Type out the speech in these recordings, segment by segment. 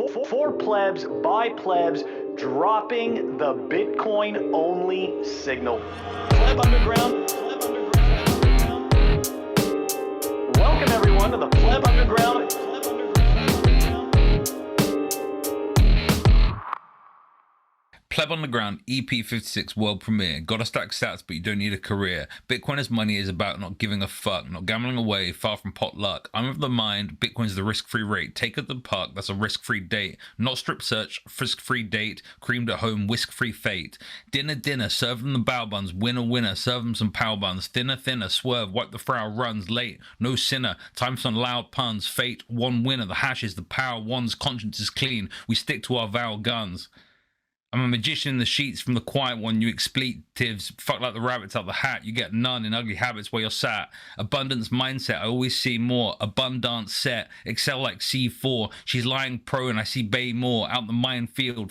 For plebs, by plebs, dropping the Bitcoin-only signal. Pleb Underground. Welcome everyone to the Pleb Underground. Pleb Underground EP56 world premiere. Gotta stack sats, but you don't need a career. Bitcoiners' money is about not giving a fuck, not gambling away, far from pot luck. I'm of the mind, Bitcoin's the risk-free rate. Take it to the park, that's a risk-free date. Not strip search, frisk-free date. Creamed at home, whisk-free fate. Dinner, serve them the bow buns. Winner, serve them some power buns. Thinner, swerve, wipe the frow, runs. Late, no sinner. Time some loud puns. Fate, one winner. The hash is the power. One's conscience is clean. We stick to our vow guns. I'm a magician in the sheets from the quiet one. You expletives, fuck like the rabbits out the hat. You get none in ugly habits where you're sat. Abundance mindset, I always see more. Abundance set, excel like C4. She's lying prone, I see Bay more. Out the minefield,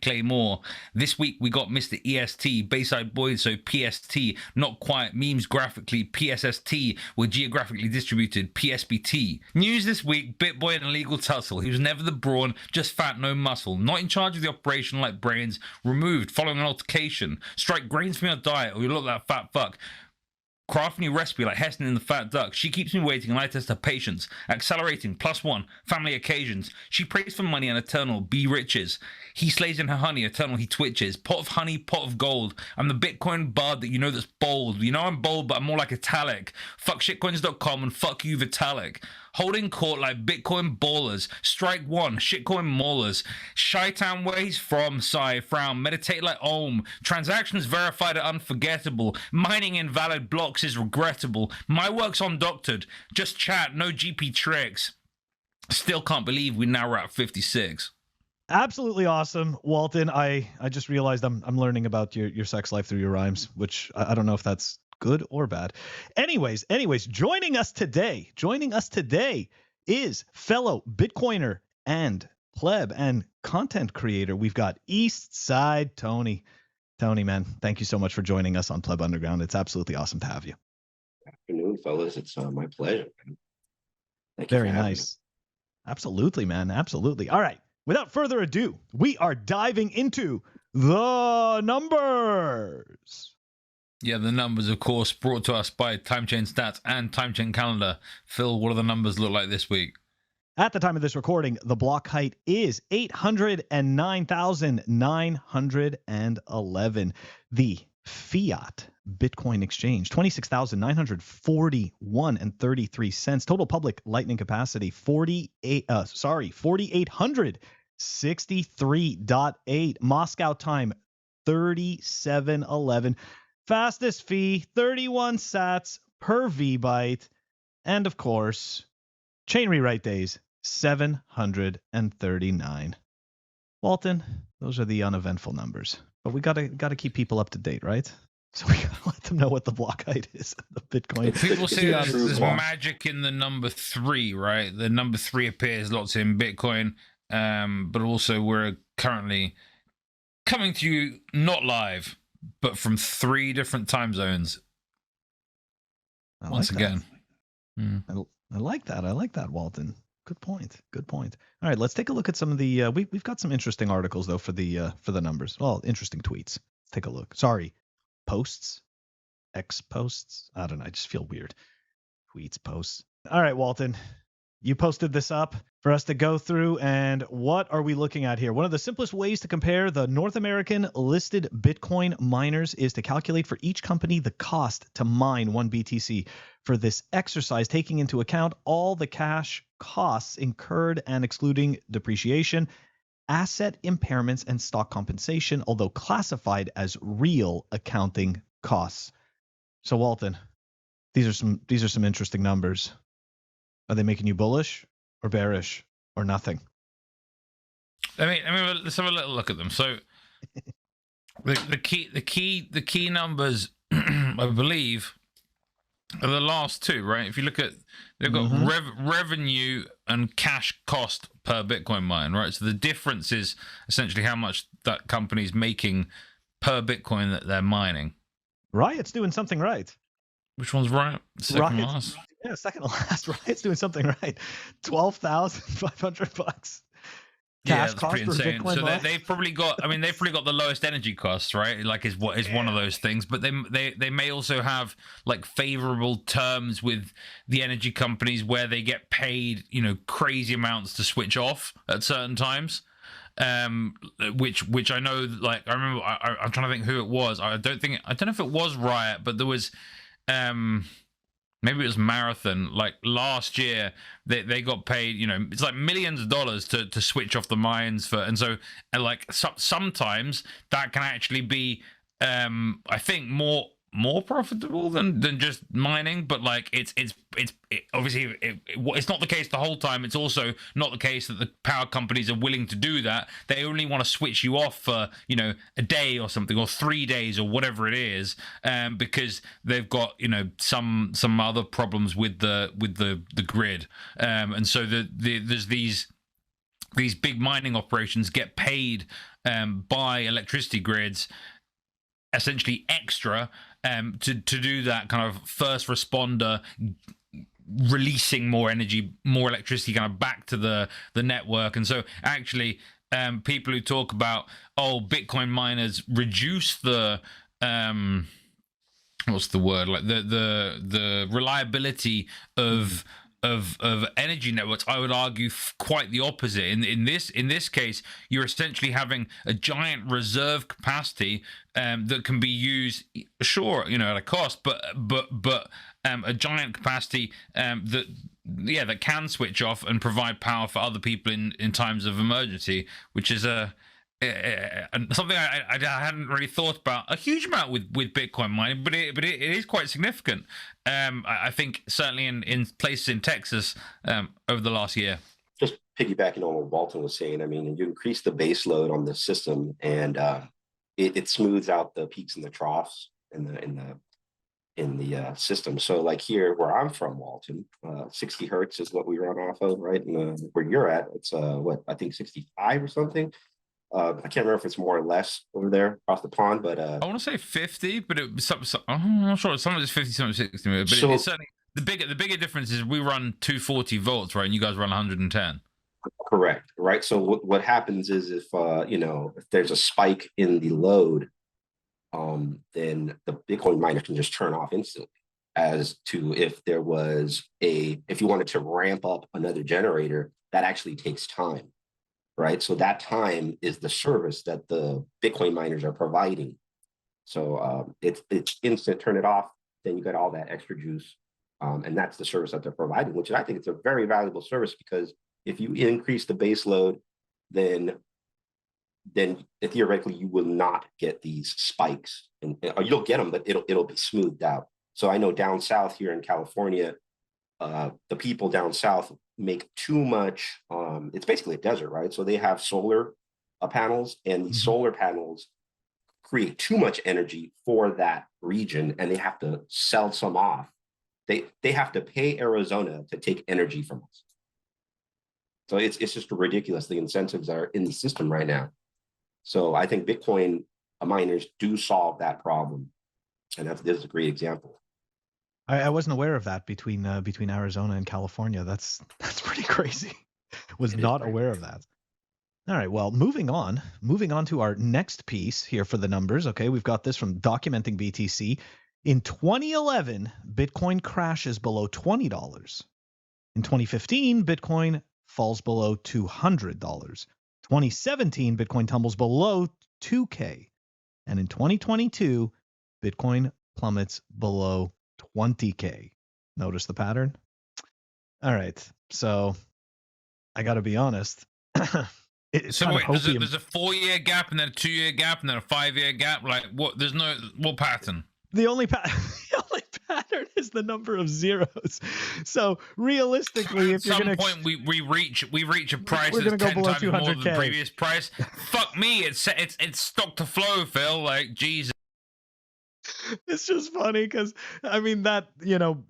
Claymore. This week we got Mr. EST, Bayside Boys, so PST. Not quiet, memes graphically, PSST. We're geographically distributed, PSBT. News this week, BitBoy and illegal tussle. He was never the brawn, just fat, no muscle. Not in charge of the operation like brain. Removed following an altercation. Strike grains from your diet or you look like that fat fuck. Craft new recipe like Heston in the Fat Duck. She keeps me waiting and I test her patience. Accelerating, +1, family occasions. She prays for money and eternal, be riches. He slays in her honey, eternal he twitches. Pot of honey, pot of gold. I'm the Bitcoin bard that you know that's bold. You know I'm bold, but I'm more like italic. Fuck shitcoins.com and fuck you Vitalik. Holding court like Bitcoin ballers. Strike one, shitcoin maulers. Chi-town where he's from, sigh, frown. Meditate like Om. Transactions verified are unforgettable. Mining invalid blocks is regrettable. My work's undoctored. Just chat, no GP tricks. Still can't believe we now are at 56. Absolutely awesome, Walton. I just realized I'm learning about your sex life through your rhymes, which I don't know if that's good or bad. Anyways, joining us today is fellow Bitcoiner and pleb and content creator. We've got EastSideTony. Tony, man, thank you so much for joining us on Pleb Underground. It's absolutely awesome to have you. Good afternoon, fellas. It's my pleasure, man. Thank you. Very nice. Absolutely, man. Absolutely. All right. Without further ado, we are diving into the numbers. Yeah, the numbers, of course, brought to us by TimeChain Stats and TimeChain Calendar. Phil, what do the numbers look like this week? At the time of this recording, the block height is 809,911. The fiat Bitcoin exchange, 26,941.33 cents. Total public lightning capacity, 4,863.8. Moscow time, 3711. Fastest fee, 31 sats per V-byte. And of course, chain rewrite days, 739. Walton, those are the uneventful numbers. But we gotta keep people up to date, right? So we gotta let them know what the block height is of the Bitcoin. People say there's magic in the number 3, right? The number 3 appears lots in Bitcoin, but also we're currently coming to you not live, but from 3 different time zones. Once again. I like that. I like that, Walton. Good point. All right, let's take a look at some of the we've got some interesting articles though for the numbers. Well, interesting tweets. Let's take a look. Sorry. Posts. X posts. I don't know. I just feel weird. Tweets, posts. All right, Walton. You posted this up for us to go through, and what are we looking at here? One of the simplest ways to compare the North American listed Bitcoin miners is to calculate for each company the cost to mine 1 BTC. For this exercise, taking into account all the cash costs incurred and excluding depreciation, asset impairments, and stock compensation, although classified as real accounting costs. So, Walton, these are some interesting numbers. Are they making you bullish or bearish or nothing? Let's have a little look at them. So the key numbers, I believe, are the last 2, right? If you look at, they've got revenue and cash cost per Bitcoin mine, right? So the difference is essentially how much that company's making per Bitcoin that they're mining. Riot's doing something right. Which one's right? Second last. Yeah, second to last. Riot's doing something right. $12,500. cash that's cost pretty for insane. Bitcoin So mine? they've probably got. I mean, they've probably got the lowest energy costs, right? Like, is one of those things. But they may also have like favorable terms with the energy companies where they get paid, crazy amounts to switch off at certain times. Which I know, like, I remember. I'm trying to think who it was. I don't know if it was Riot, but there was. Maybe it was Marathon. Like last year, they got paid. It's like millions of dollars to switch off the mines for, and like sometimes that can actually be, I think more profitable than just mining. But like it's obviously it's not the case the whole time. It's also not the case that the power companies are willing to do that. They only want to switch you off for a day or something, or 3 days or whatever it is, because they've got some other problems with the grid, and so there's these big mining operations get paid by electricity grids essentially extra to do that kind of first responder, releasing more energy, more electricity kind of back to the network. And so actually people who talk about Bitcoin miners reduce the what's the word, like the reliability of energy networks, I would argue quite the opposite. In this case, you're essentially having a giant reserve capacity that can be used, sure, at a cost, but a giant capacity that can switch off and provide power for other people in times of emergency, which is something I hadn't really thought about a huge amount with Bitcoin mining, but it is quite significant. I think certainly in places in Texas over the last year. Just piggybacking on what Walton was saying, I mean, you increase the base load on the system, and it smooths out the peaks and the troughs in the system. So like here where I'm from, Walton, 60 hertz is what we run off of, right? And where you're at, it's I think 65 or something. I can't remember if it's more or less over there across the pond, but I want to say 50, but I'm not sure. Some of it's 50, some of it's 60. But so, it's certainly the bigger difference is we run 240 volts, right, and you guys run 110. Correct, right? So what happens is if there's a spike in the load, then the Bitcoin miner can just turn off instantly. As to if you wanted to ramp up another generator, that actually takes time. Right, so that time is the service that the Bitcoin miners are providing. So it's instant, turn it off, then you got all that extra juice, and that's the service that they're providing, which I think it's a very valuable service, because if you increase the base load, then theoretically you will not get these spikes, and you'll get them, but it'll be smoothed out. So I know down south here in California, the people down south make too much. It's basically a desert, right? So they have solar panels, and these solar panels create too much energy for that region, and they have to sell some off. They have to pay Arizona to take energy from us. So it's just ridiculous, the incentives that are in the system right now. So I think Bitcoin miners do solve that problem, and this is a great example. I wasn't aware of that between Arizona and California. That's pretty crazy. Was not aware of that. All right, well, moving on to our next piece here for the numbers. Okay, we've got this from Documenting BTC. In 2011, Bitcoin crashes below $20. In 2015, Bitcoin falls below $200. 2017, Bitcoin tumbles below 2K. And in 2022, Bitcoin plummets below 20K. Notice the pattern? All right. So I got to be honest. There's a 4-year gap, and then a 2-year gap, and then a 5-year gap. Like what? There's no what pattern? The only pattern is the number of zeros. So realistically, if you're going to, at some point we reach a price we're that's 10 below times more than the 200K. previous price. Fuck me, it's stock to flow, Phil. Like Jesus. It's just funny because I mean that,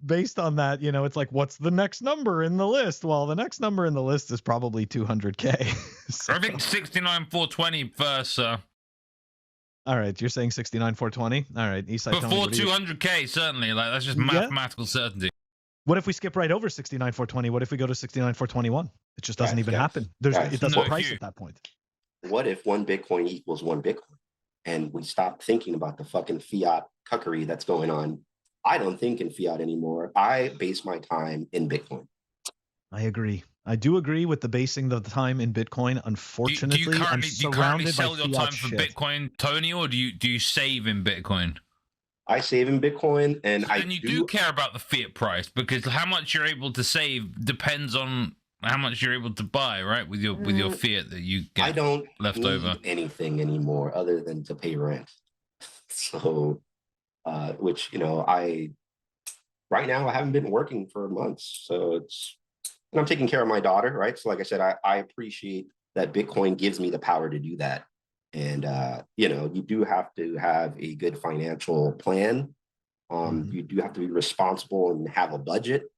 based on that, it's like, what's the next number in the list? Well, the next number in the list is probably 200K. So. I think 69,420 first. All right, you're saying 69,420. All right, EastSideTony. Before 200K, certainly. Like that's just mathematical certainty. What if we skip right over 69,420? What if we go to 69,421? It just doesn't even happen. It doesn't No, price at that point. What if 1 Bitcoin equals 1 Bitcoin? And we stop thinking about the fucking fiat cuckery that's going on. I don't think in fiat anymore. I base my time in Bitcoin. I agree. I do agree with the basing the time in Bitcoin. Unfortunately, do you currently sell your time for shit. Bitcoin, Tony, or do you save in Bitcoin? I save in Bitcoin, and so then you do care about the fiat price, because how much you're able to save depends on how much you're able to buy, right? With your fiat that you get. I don't left need over anything anymore other than to pay rent. So, which right now I haven't been working for months, so and I'm taking care of my daughter, right? So, like I said, I appreciate that Bitcoin gives me the power to do that. And, you do have to have a good financial plan. You do have to be responsible and have a budget.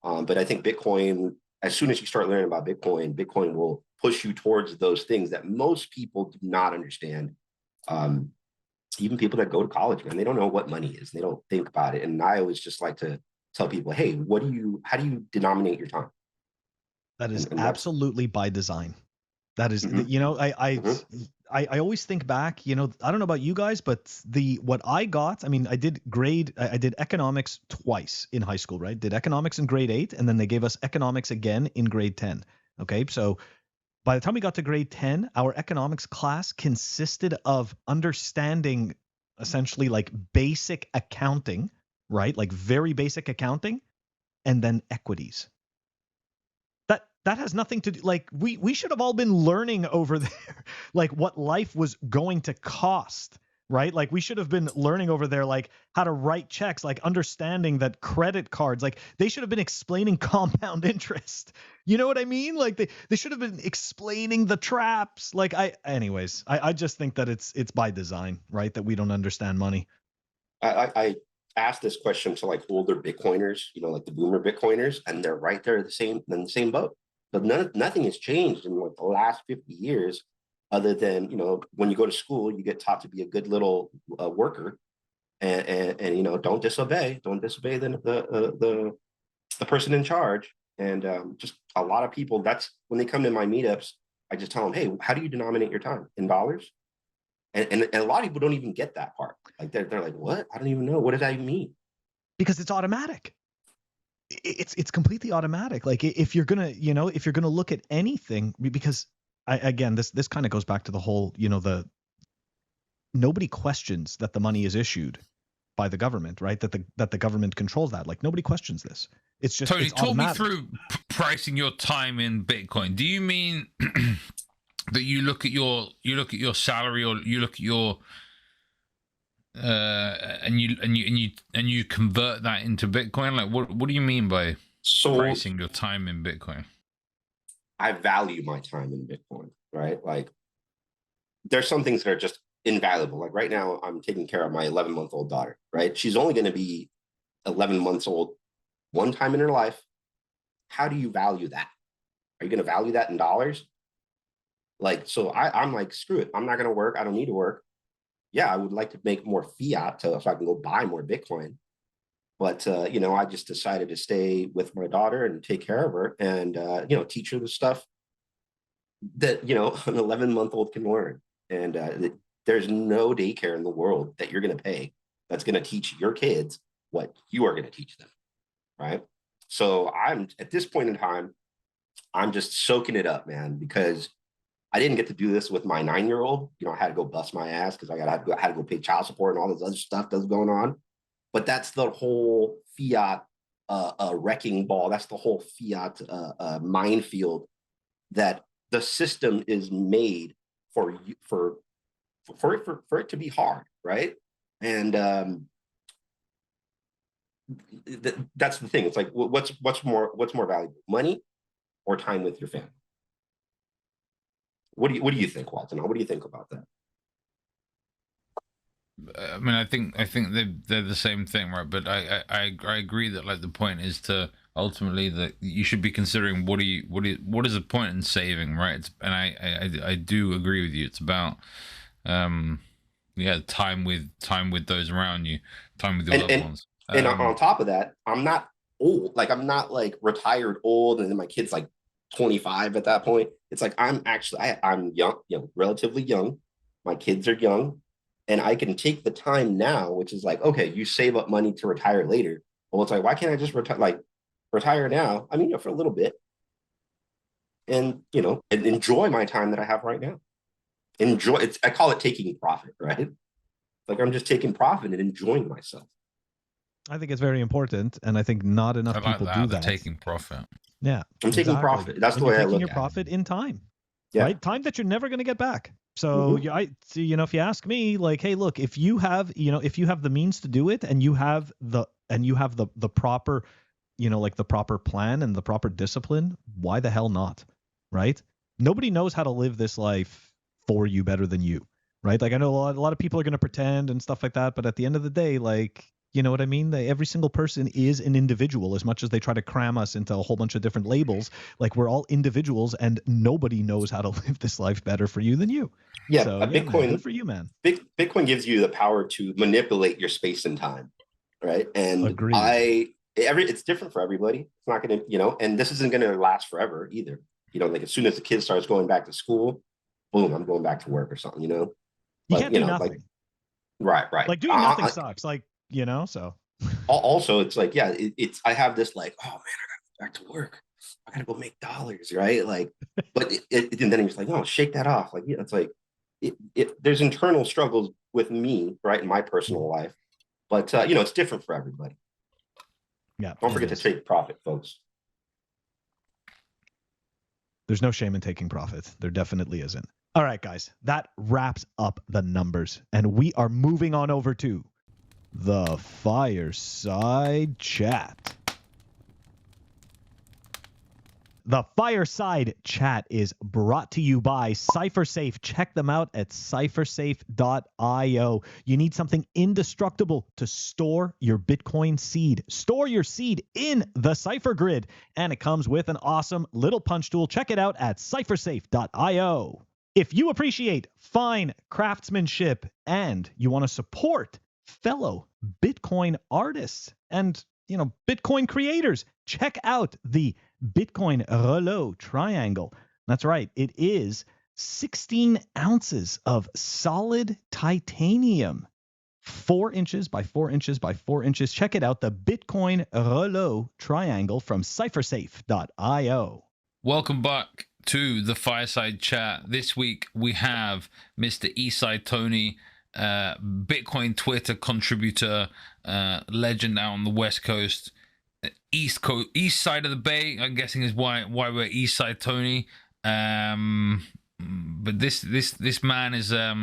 But I think Bitcoin, as soon as you start learning about Bitcoin, Bitcoin will push you towards those things that most people do not understand. Even people that go to college, man, they don't know what money is. They don't think about it. And I always just like to tell people, hey, how do you denominate your time? That is absolutely by design. That is, I always think back, I don't know about you guys, but what I got, I mean, I did economics twice in high school, right? Did economics in grade 8, and then they gave us economics again in grade 10. Okay. So by the time we got to grade 10, our economics class consisted of understanding essentially like basic accounting, right? Like very basic accounting, and then equities. That has nothing to do, like we should have all been learning over there, like what life was going to cost, right? Like we should have been learning over there, like how to write checks, like understanding that credit cards, like they should have been explaining compound interest. You know what I mean? Like they should have been explaining the traps. Like I just think that it's by design, right? That we don't understand money. I asked this question to like older Bitcoiners, like the boomer Bitcoiners, and they're right there in the same boat. But nothing has changed in like the last 50 years, other than, when you go to school, you get taught to be a good little worker, and don't disobey the person in charge. And just a lot of people, that's when they come to my meetups, I just tell them, hey, how do you denominate your time? In dollars? And a lot of people don't even get that part. Like they're like, what? I don't even know. What does that even mean? Because it's automatic. It's completely automatic. Like if you're gonna look at anything, because this kind of goes back to the whole, nobody questions that the money is issued by the government, right? That the government controls that. Like nobody questions this. It's just Tony, talk me automatic. through pricing your time in Bitcoin. Do you mean that you look at your salary, or you look at your and you convert that into Bitcoin? Like what do you mean by pricing your time in Bitcoin? I value my time in Bitcoin, right? Like there's some things that are just invaluable. Like right now I'm taking care of my 11-month-old daughter, right? She's only going to be 11 months old one time in her life. How do you value that? Are you going to value that in dollars? Like, so I'm like, screw it. I'm not going to work. I don't need to work. Yeah, I would like to make more fiat so I can go buy more Bitcoin. But, I just decided to stay with my daughter and take care of her and, teach her the stuff that, an 11-month-old can learn. And there's no daycare in the world that you're going to pay that's going to teach your kids what you are going to teach them, right? So I'm, at this point in time, I'm just soaking it up, man, because I didn't get to do this with my 9-year-old. I had to go bust my ass because I had to go pay child support and all this other stuff that's going on. But that's the whole fiat wrecking ball. That's the whole fiat minefield that the system is made for it to be hard, right? And that's the thing. It's like, what's more valuable, money or time with your family? What do you think, Walton? What do you think about that? I mean, I think they're the same thing, right? But I agree that like the point is to ultimately that you should be considering what is the point in saving, right? And I do agree with you. It's about time with those around you, time with your loved ones. And on top of that, I'm not old. Like I'm not like retired old, and then my kid's like 25 at that point. It's like I'm actually I'm young, relatively young. My kids are young, and I can take the time now, which is like, okay, you save up money to retire later. Well, it's like, why can't I just retire now? I mean, for a little bit, and and enjoy my time that I have right now. Enjoy it's I call it taking profit, right? Like I'm just taking profit and enjoying myself. I think it's very important, and I think not enough people do that. Taking profit. Yeah, I'm taking profit. That's and the way I taking look your at profit it. in time, Yeah. right? Time that you're never going to get back. So if you ask me, like, hey, look, if you have the means to do it, and you have the proper, like the proper plan and the proper discipline, why the hell not, right? Nobody knows how to live this life for you better than you, right? Like I know a lot of people are going to pretend and stuff like that, but at the end of the day, like, you know what I mean? Every single person is an individual. As much as they try to cram us into a whole bunch of different labels, like we're all individuals, and nobody knows how to live this life better for you than you. Yeah, so, Bitcoin, man, good for you, man. Bitcoin gives you the power to manipulate your space and time, right? And Agreed. it's different for everybody. It's not going to, and this isn't going to last forever either. Like as soon as the kid starts going back to school, boom, I'm going back to work or something, You But, can't do nothing. Right. Like doing nothing sucks. Like, so. Also, it's like, yeah, it's I have this like, oh man, I gotta go back to work. I gotta go make dollars, right? Like, but and then he's like, no, shake that off. Like, it's like there's internal struggles with me, right, in my personal life, but it's different for everybody. Yeah. Don't forget to take profit, folks. There's no shame in taking profit. There definitely isn't. All right, guys, that wraps up the numbers, and we are moving on over to the Fireside Chat. The Fireside Chat is brought to you by CipherSafe. Check them out at cyphersafe.io. You need something indestructible to store your Bitcoin seed. Store your seed in the Cypher Grid, and it comes with an awesome little punch tool. Check it out at cyphersafe.io. If you appreciate fine craftsmanship and you want to support fellow Bitcoin artists and Bitcoin creators, check out the Bitcoin Rouleau triangle. That's right. It is 16 ounces of solid titanium, 4 inches by 4 inches by 4 inches. Check it out, the Bitcoin Rouleau triangle from cyphersafe.io. Welcome back to the Fireside Chat. This week we have Mr. EastSideTony, Bitcoin Twitter contributor, legend out on the West Coast, east side of the Bay. I'm guessing is why we're EastSideTony. But this man is I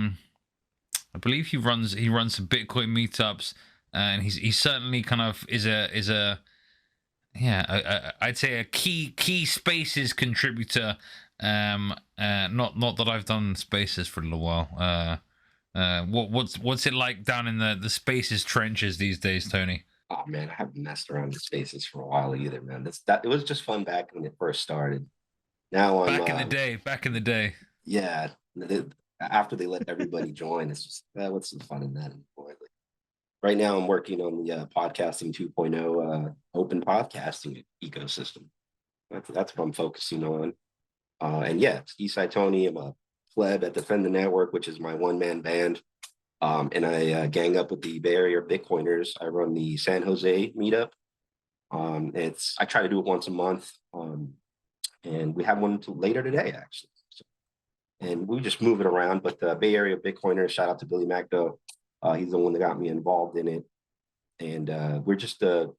believe he runs some Bitcoin meetups, and he's certainly kind of is a I'd say a key Spaces contributor. Not that I've done Spaces for a little while. What's it like down in the Spaces trenches these days, Tony? Oh man, I haven't messed around with Spaces for a while either, man. It was just fun back when it first started. Now I'm back in the day. Yeah, after they let everybody join, it's just what's the fun in that anymore? Right now, I'm working on the podcasting 2.0 open podcasting ecosystem. That's what I'm focusing on. And yeah, it's EastSideTony. I'm a Pleb at Defend the Network, which is my one-man band. And I gang up with the Bay Area Bitcoiners. I run the San Jose Meetup. I try to do it once a month. And we have one later today, actually. And we just move it around. But the Bay Area Bitcoiners, shout out to Billy Magdo. He's the one that got me involved in it. And we're just a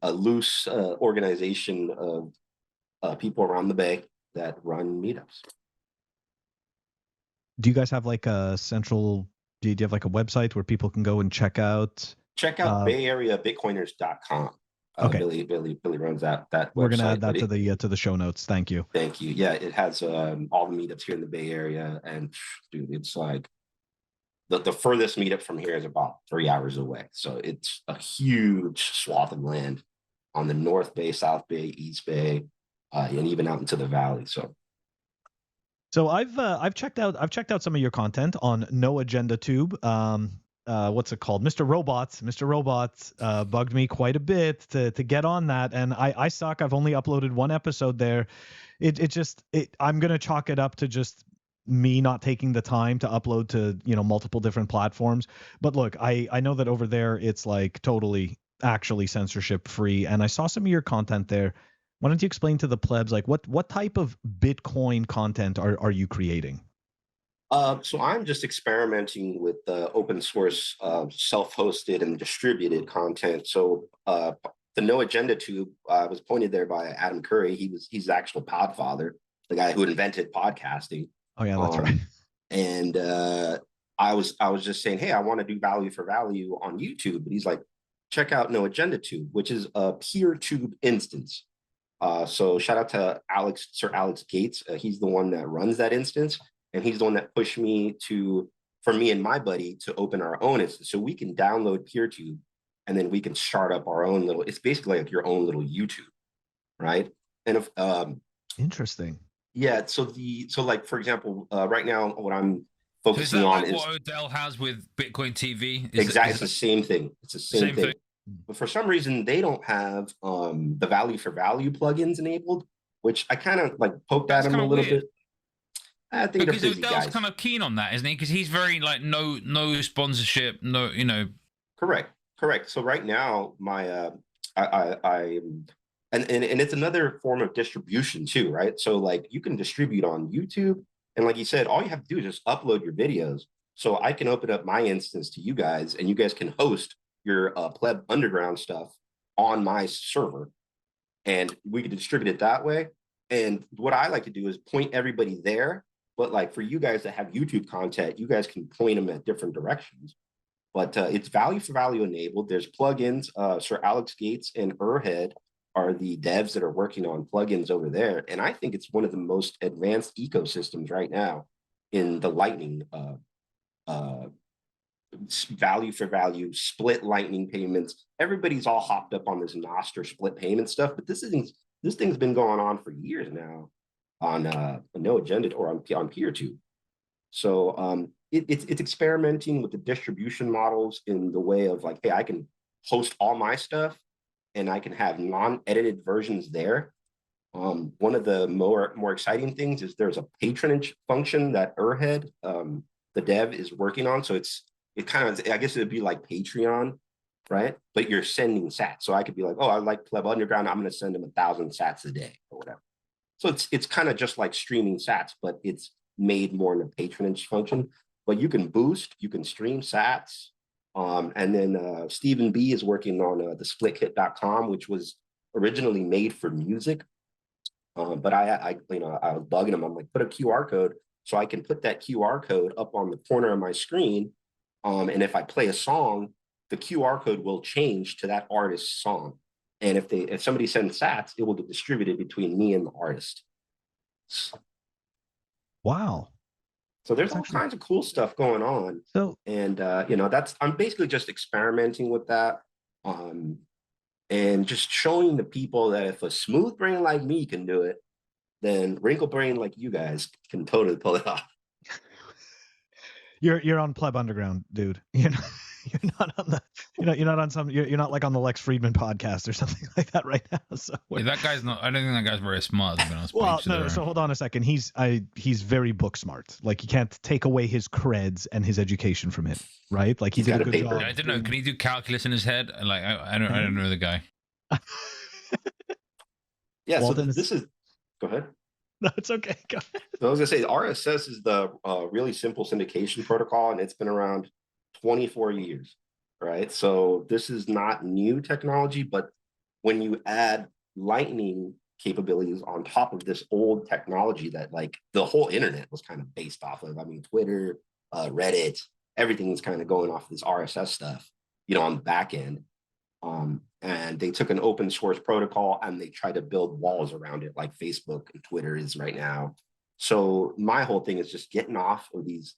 loose organization of people around the Bay that run meetups. Do you guys have like a central, do you have like a website where people can go and check out? Check out BayAreaBitcoiners.com. Okay. Billy runs that We're website. gonna add that to the show notes. Thank you. Thank you. Yeah, it has all the meetups here in the Bay Area, and dude, it's like the furthest meetup from here is about 3 hours away. So it's a huge swath of land on the North Bay, South Bay, East Bay, and even out into the valley. So I've checked out some of your content on No Agenda Tube. what's it called? Mr. Robot bugged me quite a bit to get on that, and I suck. I've only uploaded one episode there. I'm gonna chalk it up to just me not taking the time to upload to multiple different platforms. But look, I know that over there it's like totally actually censorship free, and I saw some of your content there. Why don't you explain to the plebs like what type of Bitcoin content are you creating? So I'm just experimenting with open source, self-hosted and distributed content. So the No Agenda Tube was pointed there by Adam Curry. He's the actual podfather, the guy who invented podcasting. Oh yeah, that's right. And I was just saying, hey, I want to do value for value on YouTube. But he's like, check out No Agenda Tube, which is a PeerTube instance. So shout out to Sir Alex Gates. He's the one that runs that instance. And he's the one that pushed me for me and my buddy to open our own instance. So we can download PeerTube and then we can start up our own it's basically like your own little YouTube, right? And if interesting. Yeah, so like for example, right now what I'm focusing on is what Odell has with Bitcoin TV. Exactly, it's the same thing. It's the same thing. But for some reason they don't have the value for value plugins enabled, which I kind of like poked at him a little bit. I think because Odell's kind of keen on that, isn't he? Because he's very like no sponsorship, no, Correct. So right now, my and it's another form of distribution too, right? So like you can distribute on YouTube, and like you said, all you have to do is just upload your videos. So I can open up my instance to you guys, and you guys can host your Pleb Underground stuff on my server, and we can distribute it that way. And what I like to do is point everybody there. But like for you guys that have YouTube content, you guys can point them at different directions. But it's value for value enabled. There's plugins. Sir Alex Gates and Urhead are the devs that are working on plugins over there. And I think it's one of the most advanced ecosystems right now in the Lightning value for value, split Lightning payments. Everybody's all hopped up on this Nostr split payment stuff. But this thing's been going on for years now on No Agenda or on PeerTube. So it's experimenting with the distribution models in the way of like, hey, I can host all my stuff and I can have non-edited versions there. One of the more exciting things is there's a patronage function that Urhead, the dev, is working on. So it kind of, I guess it would be like Patreon, right? But you're sending sats. So I could be like, oh, I like Pleb Underground. I'm going to send them 1,000 sats a day or whatever. So it's kind of just like streaming sats, but it's made more in a patronage function. But you can boost, you can stream sats. And then Stephen B is working on the splitkit.com, which was originally made for music. But I was bugging him. I'm like, put a QR code so I can put that QR code up on the corner of my screen. And if I play a song, the QR code will change to that artist's song. And if somebody sends sats, it will get distributed between me and the artist. Wow. So there's all kinds of cool stuff going on. So, and I'm basically just experimenting with that. And just showing the people that if a smooth brain like me can do it, then wrinkle brain like you guys can totally pull it off. You're on Pleb Underground, dude. You're not on the you're not like on the Lex Friedman podcast or something like that right now. So yeah, that guy's not. I don't think that guy's very smart. To be honest. Well, no. So hold on a second. He's very book smart. Like you can't take away his creds and his education from him, right? Like he did a good job. Yeah, I don't know. Can he do calculus in his head? Like I don't know the guy. Yeah. Walton, so this is. Go ahead. No, it's okay. Go ahead. So I was gonna say RSS is the really simple syndication protocol, and it's been around 24 years, right? So this is not new technology, but when you add Lightning capabilities on top of this old technology that like the whole internet was kind of based off of, I mean, Twitter, Reddit, everything was kind of going off this RSS stuff, on the back end. And they took an open source protocol and they tried to build walls around it like Facebook and Twitter is right now. So my whole thing is just getting off of these,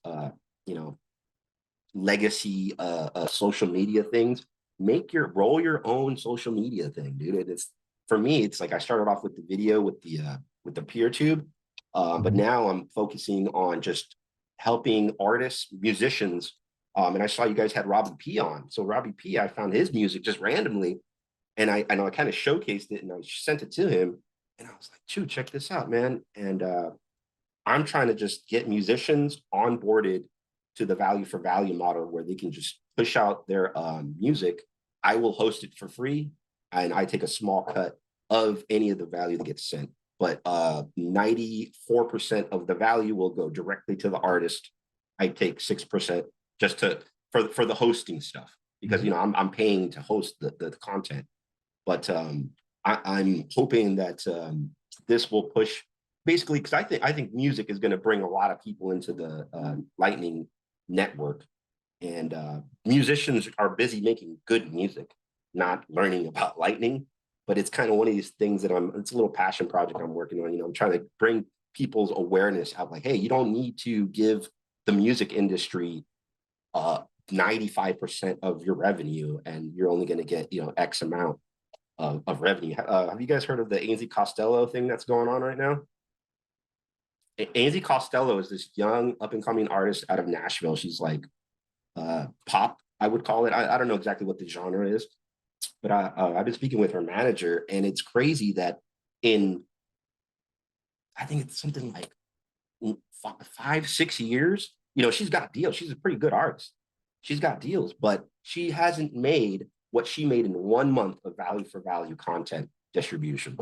legacy social media things. Roll your own social media thing, dude. It's for me, it's like I started off with the video with the PeerTube, but now I'm focusing on just helping artists, musicians And I saw you guys had Robbie P on. So Robbie P, I found his music just randomly, and I know I kind of showcased it and I sent it to him, and I was like, "Dude, check this out, man!" And I'm trying to just get musicians onboarded to the value for value model where they can just push out their music. I will host it for free, and I take a small cut of any of the value that gets sent. But 94% of the value will go directly to the artist. I take 6% just for the hosting stuff, because you know I'm paying to host the content. But I'm hoping that this will push, basically, because I think music is going to bring a lot of people into the Lightning network, and musicians are busy making good music, not learning about Lightning. But it's kind of one of these things that it's a little passion project I'm working on. You know, I'm trying to bring people's awareness out, like, hey, you don't need to give the music industry 95% of your revenue, and you're only going to get, you know, X amount of revenue. Have you guys heard of the Ainsley Costello thing that's going on right now? Ainsley Costello is this young up-and-coming artist out of Nashville. She's like pop, I would call it. I don't know exactly what the genre is, but I've been speaking with her manager, and it's crazy that I think it's something like 5-6 years, you know, she's got deals. She's a pretty good artist. She's got deals, but she hasn't made what she made in 1 month of value for value content distribution.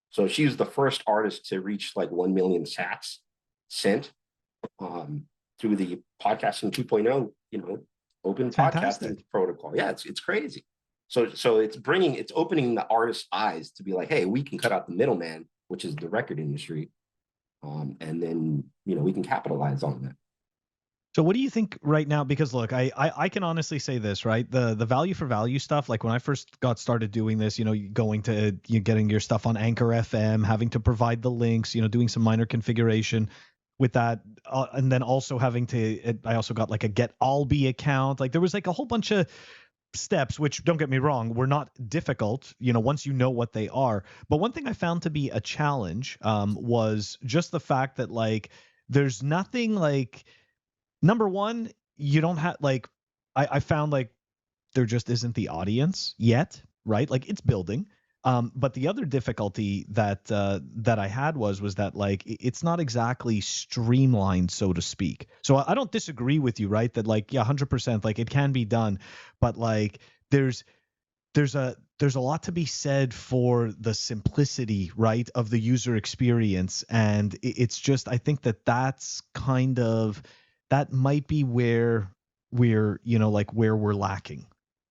So she's the first artist to reach like 1 million sats sent through the podcasting 2.0, you know, open podcasting protocol. Yeah, it's crazy. So it's opening the artist's eyes to be like, hey, we can cut out the middleman, which is the record industry, and then, you know, we can capitalize on that. So what do you think right now? Because look, I can honestly say this, right? The value for value stuff, like when I first got started doing this, you know, getting your stuff on Anchor FM, having to provide the links, you know, doing some minor configuration with that, and then also I also got like a Get Alby account. Like there was like a whole bunch of steps, which, don't get me wrong, were not difficult, you know, once you know what they are. But one thing I found to be a challenge was just the fact that like there's nothing like, number one, you don't have like, I found like there just isn't the audience yet, right? Like it's building. But the other difficulty that I had was that like it's not exactly streamlined, so to speak. So I don't disagree with you, right? That like, yeah, 100%, like it can be done, but like there's a lot to be said for the simplicity, right, of the user experience, and it's just, I think that's kind of, that might be where we're, you know, like where we're lacking.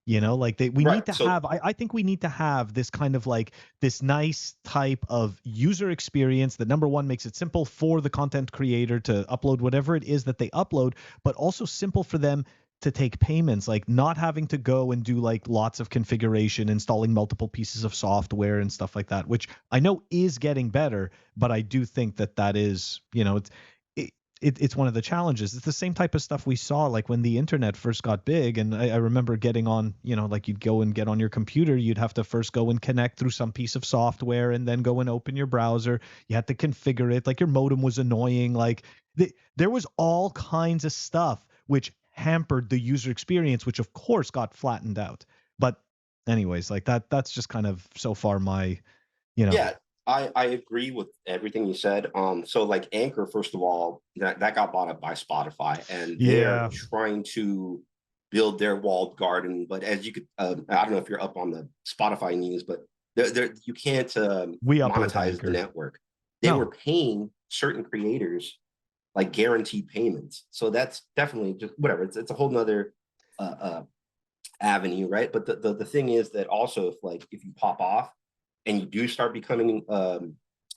You know, like we need to have, I think we need to have this kind of like this nice type of user experience that, number one, makes it simple for the content creator to upload whatever it is that they upload, but also simple for them to take payments, like not having to go and do like lots of configuration, installing multiple pieces of software and stuff like that, which I know is getting better, but I do think that is, you know, it's one of the challenges. It's the same type of stuff we saw like when the internet first got big. And I remember getting on, you know, like you'd go and get on your computer, you'd have to first go and connect through some piece of software and then go and open your browser. You had to configure it. Like your modem was annoying. Like there was all kinds of stuff which hampered the user experience, which of course got flattened out. But anyways, like that's just kind of so far my, you know. Yeah. I agree with everything you said. So like Anchor, first of all, that got bought up by Spotify, and they're trying to build their walled garden. But as you could, I don't know if you're up on the Spotify news, but you can't monetize the network. They were paying certain creators like guaranteed payments. So that's definitely just whatever. It's a whole nother avenue, right? But the thing is that also, if you pop off and you do start becoming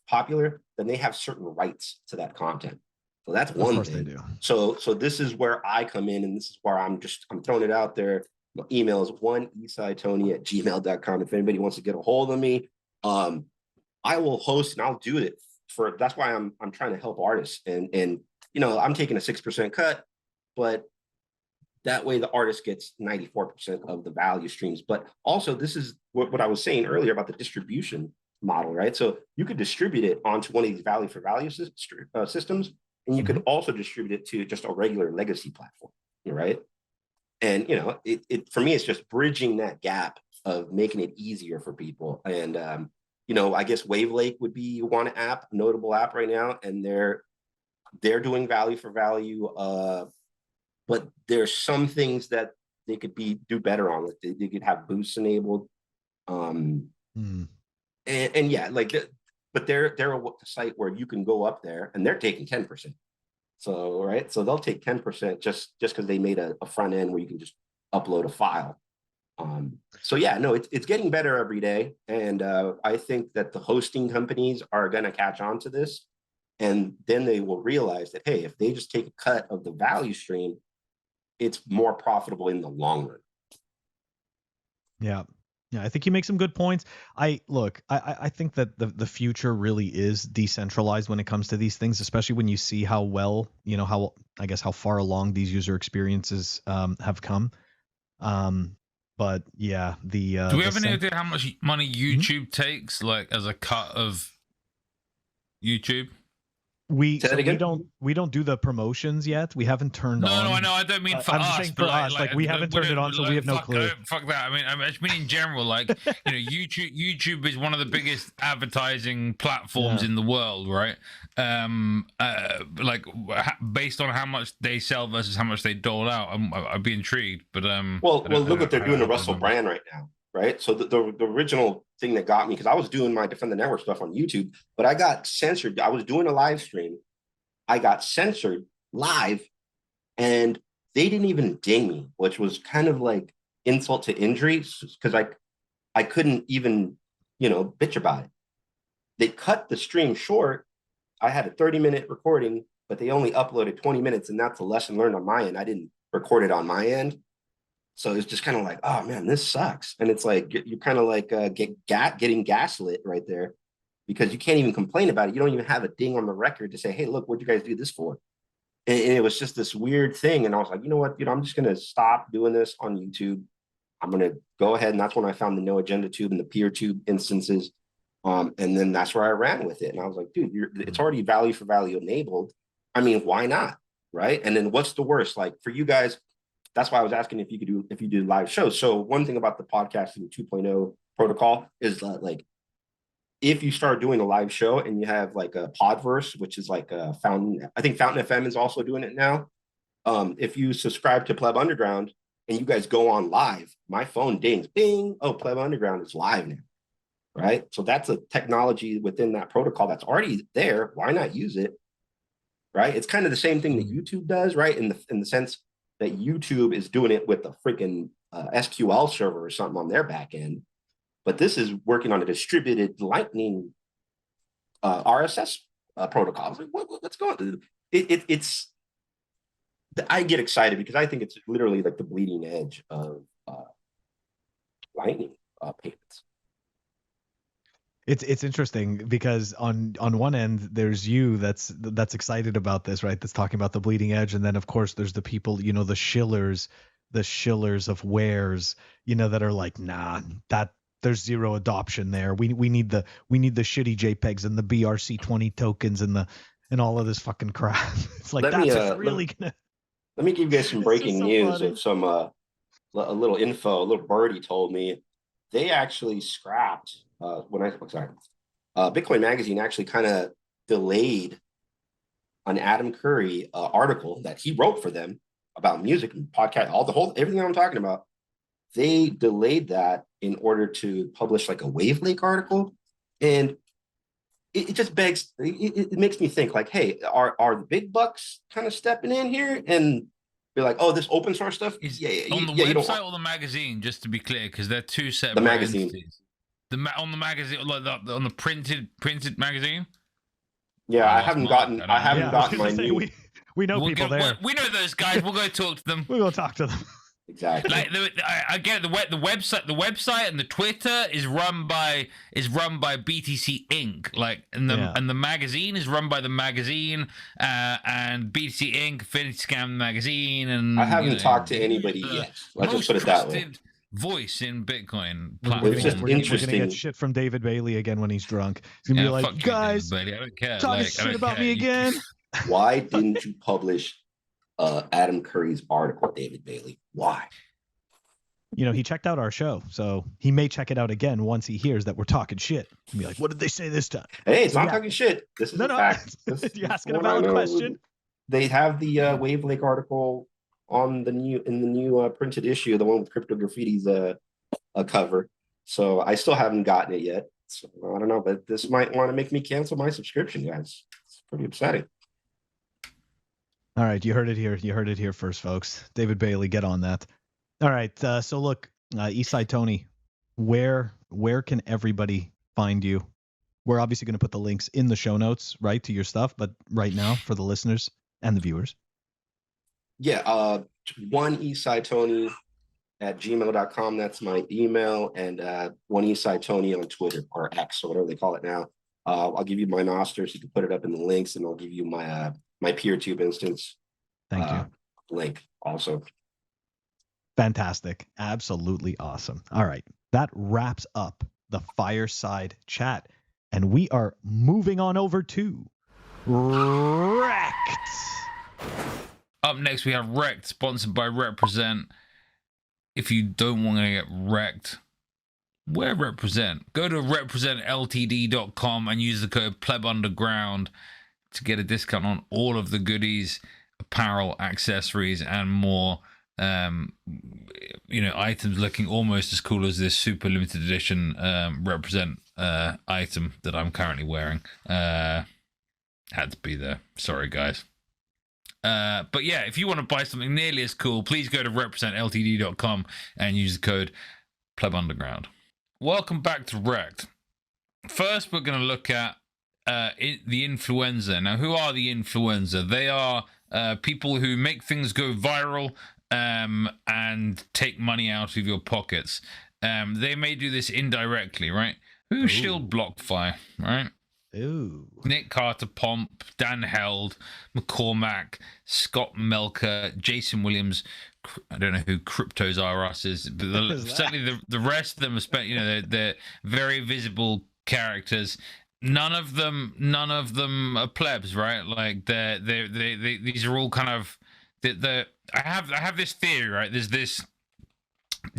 popular, then they have certain rights to that content. So that's one thing. Of course they do. So this is where I come in, and this is where I'm throwing it out there. My email is EastSideTony@gmail.com. If anybody wants to get a hold of me, I will host and I'll do it that's why I'm trying to help artists. And you know, I'm taking a 6% cut, but that way the artist gets 94% of the value streams. But also, this is what I was saying earlier about the distribution model, right? So you could distribute it onto one of these value for value systems, and you could also distribute it to just a regular legacy platform, right? And, you know, it for me, it's just bridging that gap of making it easier for people. And, you know, I guess Wavelake would be one app, notable app right now, and they're doing value for value. But there's some things that they could do better on. Like they could have boosts enabled. And yeah, like, but they're a site where you can go up there and they're taking 10%. So, right. So they'll take 10% just because they made a front end where you can just upload a file. So yeah, no, it's getting better every day. And I think that the hosting companies are going to catch on to this. And then they will realize that, hey, if they just take a cut of the value stream, it's more profitable in the long run. Yeah. Yeah, I think you make some good points. I think that the future really is decentralized when it comes to these things, especially when you see how well, you know, how far along these user experiences have come. But yeah, do we have any idea how much money YouTube takes, like, as a cut of YouTube? We don't do the promotions yet. We haven't turned on. No, I know. I don't mean for I'm us. Just saying for us, like we haven't turned it on, so we have no clue. Fuck that. I just mean in general, like, you know, YouTube is one of the biggest advertising platforms in the world, right? Like based on how much they sell versus how much they dole out, I'd be intrigued. But well, look what they're doing to Russell Brand right now, right? So the original thing that got me, because I was doing my Defend the Network stuff on YouTube, but I got censored. I was doing a live stream. I got censored live, and they didn't even ding me, which was kind of like insult to injury, because I couldn't even, you know, bitch about it. They cut the stream short. I had a 30-minute recording, but they only uploaded 20 minutes, and that's a lesson learned on my end. I didn't record it on my end. So it's just kind of like, oh man, this sucks. And it's like, you're kind of like getting gaslit right there, because you can't even complain about it. You don't even have a ding on the record to say, hey, look, what'd you guys do this for? And it was just this weird thing. And I was like, you know what, I'm just going to stop doing this on YouTube. I'm going to go ahead. And that's when I found the No Agenda Tube and the PeerTube instances. And then that's where I ran with it. And I was like, dude, it's already value for value enabled. I mean, why not? Right. And then what's the worst? Like for you guys, that's why I was asking if you do live shows. So one thing about the podcasting 2.0 protocol is that, like, if you start doing a live show and you have like a Podverse, which is like a Fountain, I think Fountain FM is also doing it now. If you subscribe to Pleb Underground and you guys go on live, my phone dings, bing, oh, Pleb Underground is live now, right? So that's a technology within that protocol that's already there. Why not use it, right? It's kind of the same thing that YouTube does, right? In the sense that YouTube is doing it with a freaking SQL server or something on their back end. But this is working on a distributed Lightning RSS protocol. I was like, what's going on? It's I get excited because I think it's literally like the bleeding edge of Lightning payments. It's interesting because on one end there's you that's excited about this, right? That's talking about the bleeding edge, and then of course there's the people, you know, the shillers of wares, you know, that are like, nah, that there's zero adoption there. We need the shitty JPEGs and the BRC20 tokens and all of this fucking crap. It's like, let me give you guys some breaking news of some a little info. A little birdie told me they actually scrapped Bitcoin Magazine actually kind of delayed an Adam Curry article that he wrote for them about music and podcast, everything I'm talking about. They delayed that in order to publish like a Wavelake article. And it just begs, it makes me think like, hey, are the big bucks kind of stepping in here and be like, oh, this open source stuff? On the website or the magazine, just to be clear, because they're two separate entities. On the magazine, like on the printed magazine? Yeah, I haven't gotten my new... We know people there. We know those guys. We'll go talk to them. We'll go talk to them. Exactly. Like I get the website. The website and the Twitter is run by BTC Inc. Like and the magazine is run by the magazine and BTC Inc. Affinity Scam magazine. And I haven't talked to anybody yet. Let's just put it that way. Voice in Bitcoin. It's just interesting. We're gonna get shit from David Bailey again when he's drunk. He's gonna be like, guys, I don't care. Talking shit about me again. Why didn't you publish Adam Curry's article, David Bailey? Why? you know, he checked out our show, so he may check it out again once he hears that we're talking shit. He'll be like, "What did they say this time?" Hey, it's So, not yeah. talking shit. This is No, a no. fact. You're asking a one I valid know. question. They have the Wave Lake article on the new printed issue, the one with Crypto Graffiti's a cover. So I still haven't gotten it yet. So I don't know, but this might want to make me cancel my subscription, guys. It's pretty upsetting. All right, you heard it here. You heard it here first, folks. David Bailey, get on that. All right, so look, EastSideTony, where can everybody find you? We're obviously going to put the links in the show notes, right, to your stuff, but right now for the listeners and the viewers. Yeah, one EastSideTony at gmail.com. That's my email, and one EastSideTony on Twitter or X or whatever they call it now. I'll give you my Nostr so you can put it up in the links, and I'll give you my my PeerTube instance. Thank you. Link also. Fantastic. Absolutely awesome. All right. That wraps up the Fireside Chat. And we are moving on over to REKT. Up next, we have REKT, sponsored by Represent. If you don't want to get wrecked, where Represent? Go to representltd.com and use the code PlebUnderground to get a discount on all of the goodies, apparel, accessories, and more. You know, items looking almost as cool as this super limited edition Represent item that I'm currently wearing. Had to be there. Sorry, guys. But yeah, if you want to buy something nearly as cool, please go to representltd.com and use the code PlebUnderground. Welcome back to REKT. First, we're going to look at the influencer. Now, who are the influencer? They are people who make things go viral and take money out of your pockets. They may do this indirectly, right? Who shilled BlockFi, right? Ooh. Nick Carter, Pomp, Dan Held, McCormack, Scott Melker, Jason Williams. I don't know who Cryptos R Us is, but certainly the rest of them are spent. You know, they're very visible characters. None of them are plebs, right? Like these are all kind of I have this theory, right? There's this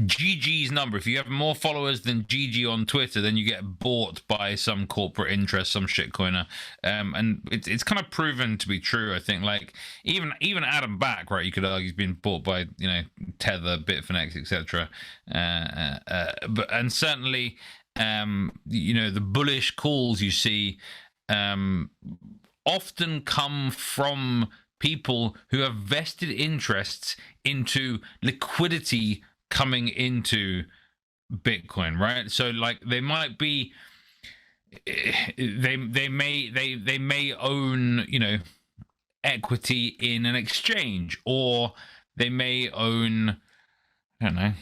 Gigi's number. If you have more followers than Gigi on Twitter, then you get bought by some corporate interest, some shitcoiner, and it's kind of proven to be true. I think, like even Adam Back, right? You could argue he's been bought by, you know, Tether, Bitfinex, etc. But and certainly, you know, the bullish calls you see often come from people who have vested interests into liquidity coming into Bitcoin, right? So like they might be, they may own, you know, equity in an exchange, or they may own, I don't know,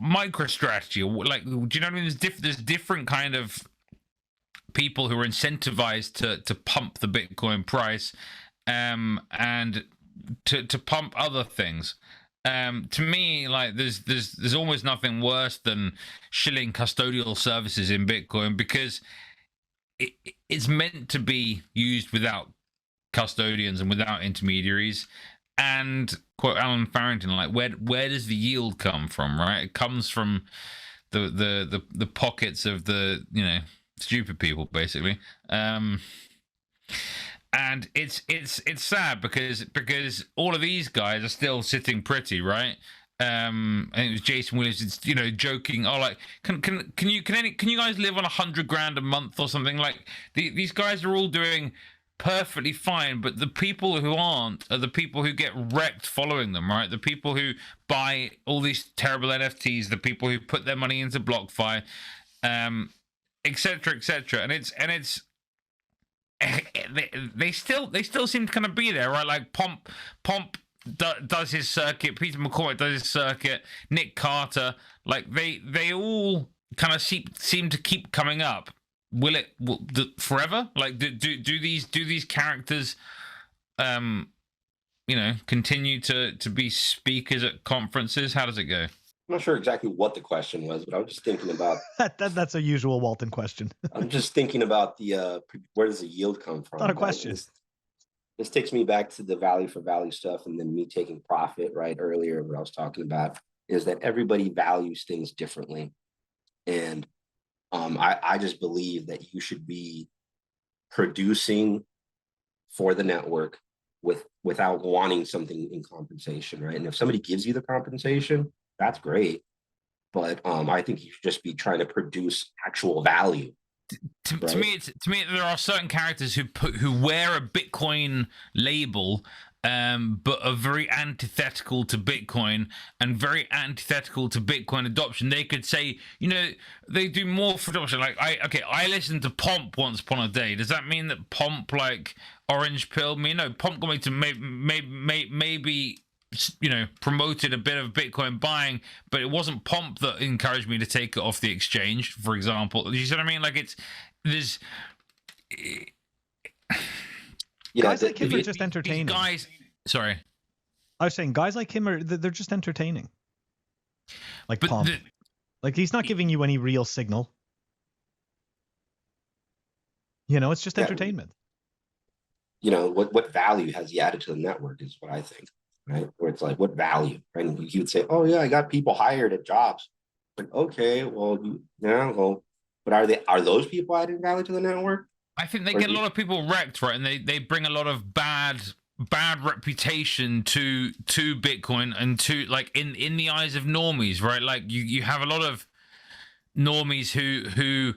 MicroStrategy, or like, do you know what I mean? There's different kind of people who are incentivized to pump the Bitcoin price, and to pump other things. To me, like there's almost nothing worse than shilling custodial services in Bitcoin, because it's meant to be used without custodians and without intermediaries. And quote Alan Farrington, like where does the yield come from, right? It comes from the pockets of the, you know, stupid people, basically. And it's sad because all of these guys are still sitting pretty, right? And it was Jason Williams, it's, you know, joking, oh, like can you guys live on $100,000 a month or something? Like these guys are all doing perfectly fine, but the people who aren't are the people who get wrecked following them, right? The people who buy all these terrible NFTs, the people who put their money into BlockFi, etc., etc. And it's they still seem to kind of be there, right? Like Pomp does his circuit, Peter McCormack does his circuit, Nick Carter, like they all kind of seem to keep coming up. Will it forever? Like do these characters you know, continue to be speakers at conferences? How does it go? I'm not sure exactly what the question was, but I was just thinking about that's a usual Walton question. I'm just thinking about the where does the yield come from? Not a question. this takes me back to the value for value stuff, and then me taking profit, right? Earlier, what I was talking about is that everybody values things differently. And I just believe that you should be producing for the network without wanting something in compensation, right? And if somebody gives you the compensation, that's great. But I think you should just be trying to produce actual value. To me, there are certain characters who wear a Bitcoin label, but are very antithetical to Bitcoin and very antithetical to Bitcoin adoption. They could say, you know, they do more for adoption. Like I listened to Pomp once upon a day. Does that mean that Pomp like orange pill me? No, Pomp got me to maybe you know, promoted a bit of Bitcoin buying, but it wasn't Pomp that encouraged me to take it off the exchange, for example. You see what I mean? Like there's guys like him are just entertaining. Guys, sorry, I was saying guys like him they're just entertaining. Like Pomp, like he's not giving you any real signal. You know, it's just entertainment. You know, what value has he added to the network is what I think. Right, where it's like, what value? Right, and he would say, "Oh yeah, I got people hired at jobs." Like, okay, well, but are those people adding value to the network? I think they get a lot of people wrecked, right, and they bring a lot of bad reputation to Bitcoin and to like in the eyes of normies, right? Like you have a lot of normies who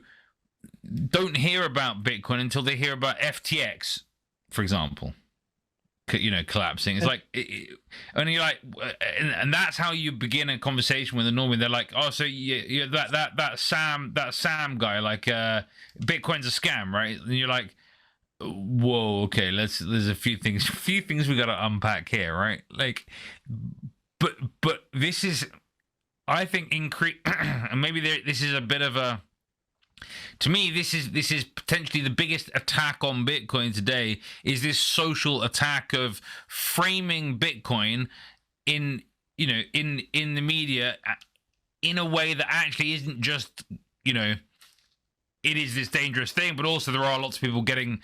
don't hear about Bitcoin until they hear about FTX, for example. You know, collapsing. It's like, and you're like, and that's how you begin a conversation with a normie. They're like, oh, so you that Sam guy, like, Bitcoin's a scam, right? And you're like, whoa, okay, there's a few things we got to unpack here, right? Like, but this is, I think, and maybe this is a bit of a. To me, this is potentially the biggest attack on Bitcoin today. Is this social attack of framing Bitcoin in the media in a way that actually isn't just, you know, it is this dangerous thing, but also there are lots of people getting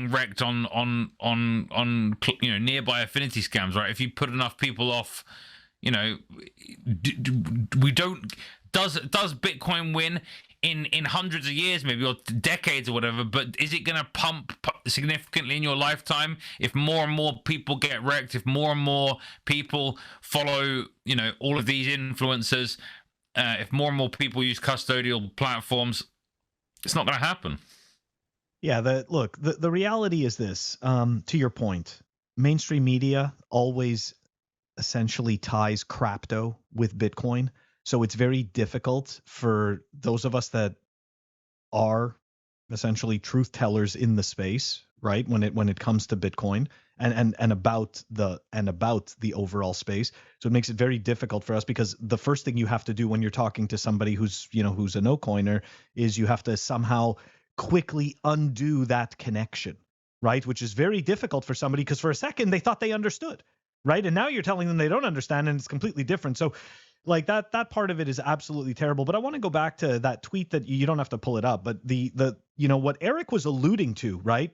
wrecked on you know, nearby affinity scams, right? If you put enough people off, you know, we don't. Does Bitcoin win in hundreds of years, maybe, or decades or whatever? But is it going to pump significantly in your lifetime if more and more people get wrecked? If more and more people follow, you know, all of these influencers? If more and more people use custodial platforms, it's not going to happen. Yeah. The reality is this. To your point, mainstream media always essentially ties crapto with Bitcoin. So it's very difficult for those of us that are essentially truth tellers in the space, right? When it comes to Bitcoin and about the overall space. So it makes it very difficult for us, because the first thing you have to do when you're talking to somebody who's a no coiner is you have to somehow quickly undo that connection, right? Which is very difficult for somebody, because for a second they thought they understood, right? And now you're telling them they don't understand, and it's completely different. So like that part of it is absolutely terrible. But I want to go back to that tweet that you don't have to pull it up, but the what Eric was alluding to, right,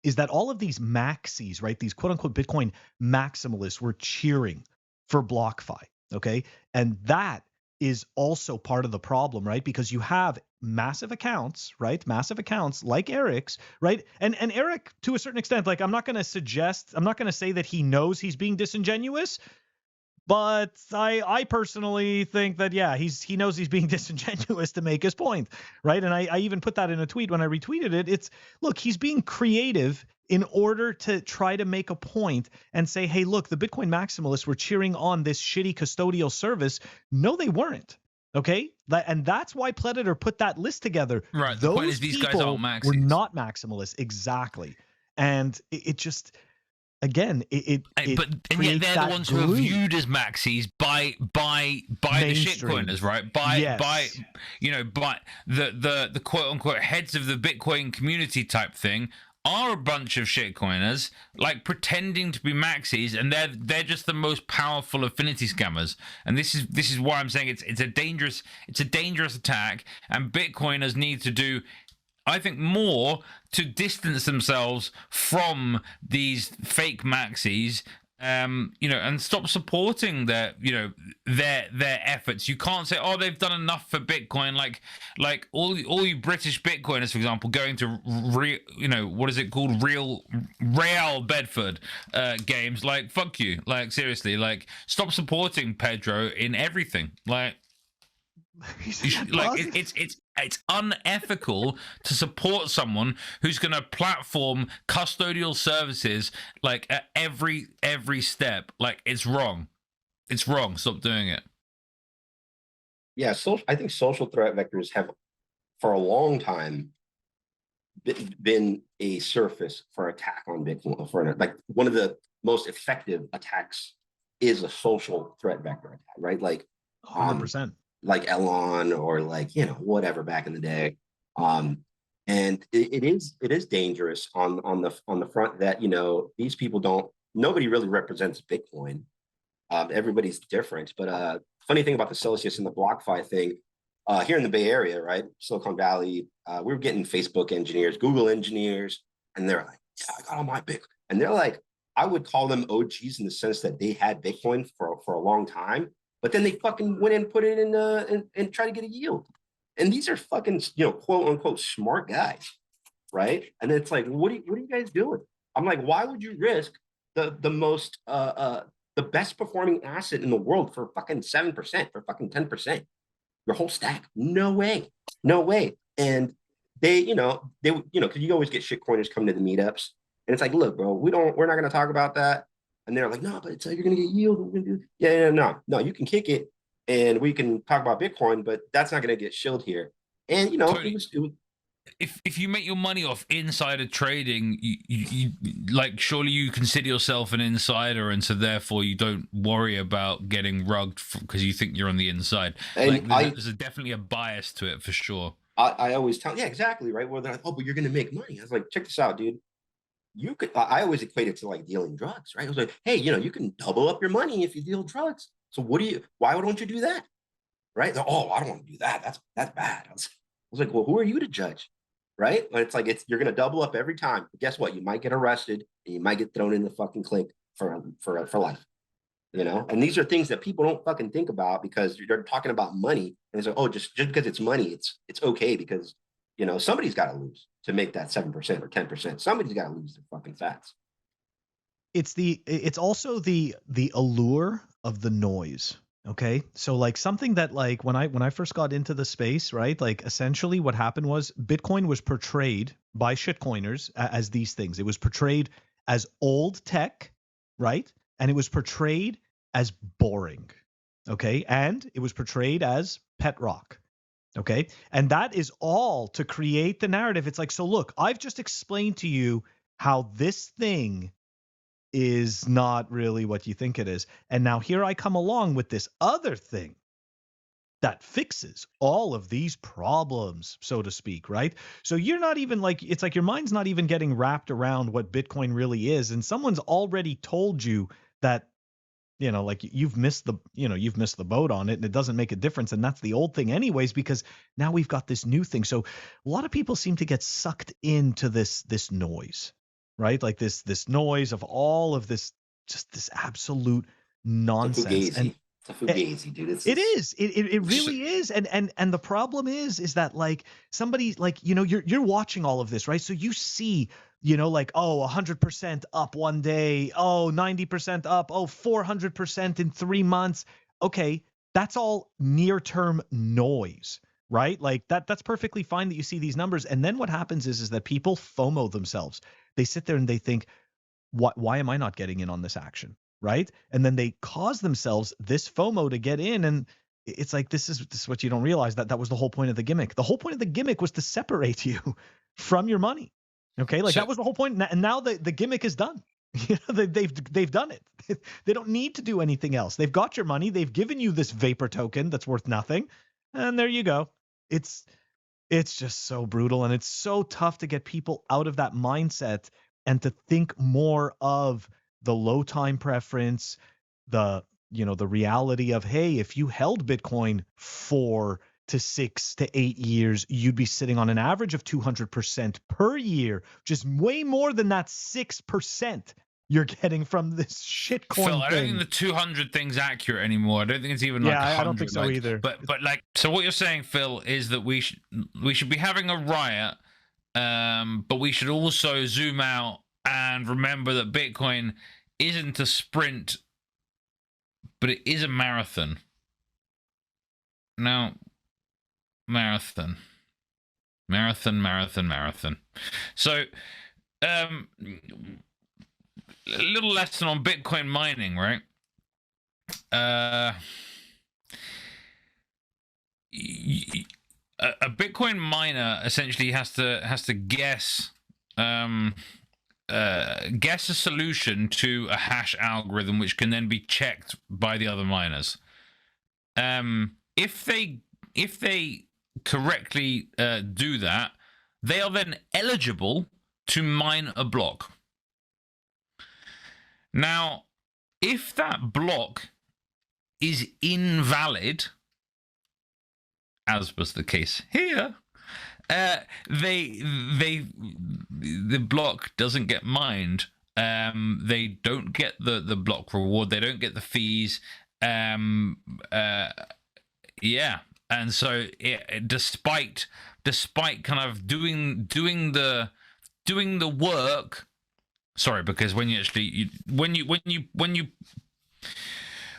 is that all of these maxis, right, these quote unquote Bitcoin maximalists were cheering for BlockFi, okay? And that is also part of the problem, right? Because you have massive accounts, right? Massive accounts like Eric's, right? And Eric, to a certain extent, like I'm not going to say that he knows he's being disingenuous, but I personally think that, yeah, he knows he's being disingenuous to make his point, right? And I even put that in a tweet when I retweeted it. Look, he's being creative in order to try to make a point and say, hey, look, the Bitcoin maximalists were cheering on this shitty custodial service. No, they weren't. Okay, and that's why Predator put that list together. Right. The point is these guys aren't maxis. Were not maximalists, exactly. And it just. Again, and yet they're the ones who are viewed as maxis by the shitcoiners, right? By the quote unquote heads of the Bitcoin community type thing are a bunch of shitcoiners, like pretending to be maxis, and they're just the most powerful affinity scammers. And this is why I'm saying it's a dangerous attack, and Bitcoiners need to do I think more to distance themselves from these fake maxis, and stop supporting their efforts. You can't say, oh, they've done enough for Bitcoin. Like all you British Bitcoiners, for example, going to what is it called, Real Bedford games. Like, fuck you. Like, seriously, like, stop supporting Pedro in everything. Like, it's unethical to support someone who's going to platform custodial services like at every step. Like, it's wrong. It's wrong. Stop doing it. Yeah, I think social threat vectors have, for a long time, been a surface for attack on Bitcoin. Like, one of the most effective attacks is a social threat vector attack, right? Like 100%. Like Elon or like, whatever back in the day. And it is dangerous on the front that, these people nobody really represents Bitcoin. Everybody's different. But funny thing about the Celsius and the BlockFi thing, here in the Bay Area, right? Silicon Valley, we were getting Facebook engineers, Google engineers, and they're like, yeah, I got all my Bitcoin. And they're like, I would call them OGs in the sense that they had Bitcoin for a long time. But then they fucking went and put it in and try to get a yield. And these are fucking, quote unquote smart guys, right? And it's like, what are you guys doing? I'm like, why would you risk the most the best performing asset in the world for fucking 7%, for fucking 10%? Your whole stack? No way. And they, because you always get shitcoiners coming to the meetups, and it's like, look, bro, we're not gonna talk about that. And they're like, no, but it's like, you're going to get yield. We're gonna do. Yeah, no, you can kick it and we can talk about Bitcoin, but that's not going to get shilled here. And, Totally. If you make your money off insider trading, you like, surely you consider yourself an insider, and so therefore you don't worry about getting rugged because you think you're on the inside. And like, there's definitely a bias to it for sure. I always tell, yeah, exactly, right? Where they're like, oh, but you're going to make money. I was like, check this out, dude. I always equate it to like dealing drugs, right? I was like, hey, you can double up your money if you deal drugs. So why don't you do that? Right? Oh, I don't want to do that. That's bad. I was like, well, who are you to judge? Right? And it's like, you're going to double up every time. But guess what? You might get arrested and you might get thrown in the fucking clink for life. And these are things that people don't fucking think about because you're talking about money. And it's like, oh, just because it's money, it's okay because, somebody's got to lose to make that 7% or 10%. Somebody's got to lose their fucking fats. It's also the allure of the noise. Okay. So like something that like when I first got into the space, right? Like essentially what happened was Bitcoin was portrayed by shitcoiners as these things. It was portrayed as old tech, right? And it was portrayed as boring. Okay. And it was portrayed as pet rock. Okay. And that is all to create the narrative. It's like, so look, I've just explained to you how this thing is not really what you think it is. And now here I come along with this other thing that fixes all of these problems, so to speak, right? So you're not even like, it's like your mind's not even getting wrapped around what Bitcoin really is. And someone's already told you that, like you've missed the boat on it and it doesn't make a difference. And that's the old thing anyways, because now we've got this new thing. So a lot of people seem to get sucked into this noise, right? Like this noise of all of this, just this absolute nonsense. It's a fugazi, dude. It really is. And the problem is that like somebody like, you're watching all of this, right? So you see, like, oh, 100% up one day. Oh, 90% up. Oh, 400% in 3 months. Okay. That's all near-term noise, right? Like that's perfectly fine that you see these numbers. And then what happens is that people FOMO themselves. They sit there and they think, why am I not getting in on this action? Right. And then they cause themselves this FOMO to get in. And it's like, this is what you don't realize, that was the whole point of the gimmick. The whole point of the gimmick was to separate you from your money. Okay. Like that was the whole point. And now the gimmick is done. They've done it. They don't need to do anything else. They've got your money. They've given you this vapor token that's worth nothing. And there you go. It's just so brutal. And it's so tough to get people out of that mindset and to think more of the low time preference, the reality of, hey, if you held Bitcoin for to 6 to 8 years, you'd be sitting on an average of 200% per year, just way more than that 6% you're getting from this shitcoin Phil, I don't thing. think the 200 thing's accurate anymore. I don't think it's even like 100. I don't think so either. But like, so what you're saying, Phil, is that we should be having a riot, but we should also zoom out and remember that Bitcoin isn't a sprint, but it is a marathon. Now, marathon. So, a little lesson on Bitcoin mining, right? A Bitcoin miner essentially has to guess a solution to a hash algorithm, which can then be checked by the other miners. If they correctly do that, they are then eligible to mine a block. Now, if that block is invalid, as was the case here, the block doesn't get mined. They don't get the block reward. They don't get the fees. Yeah, and so despite kind of doing the work. Sorry, because when you actually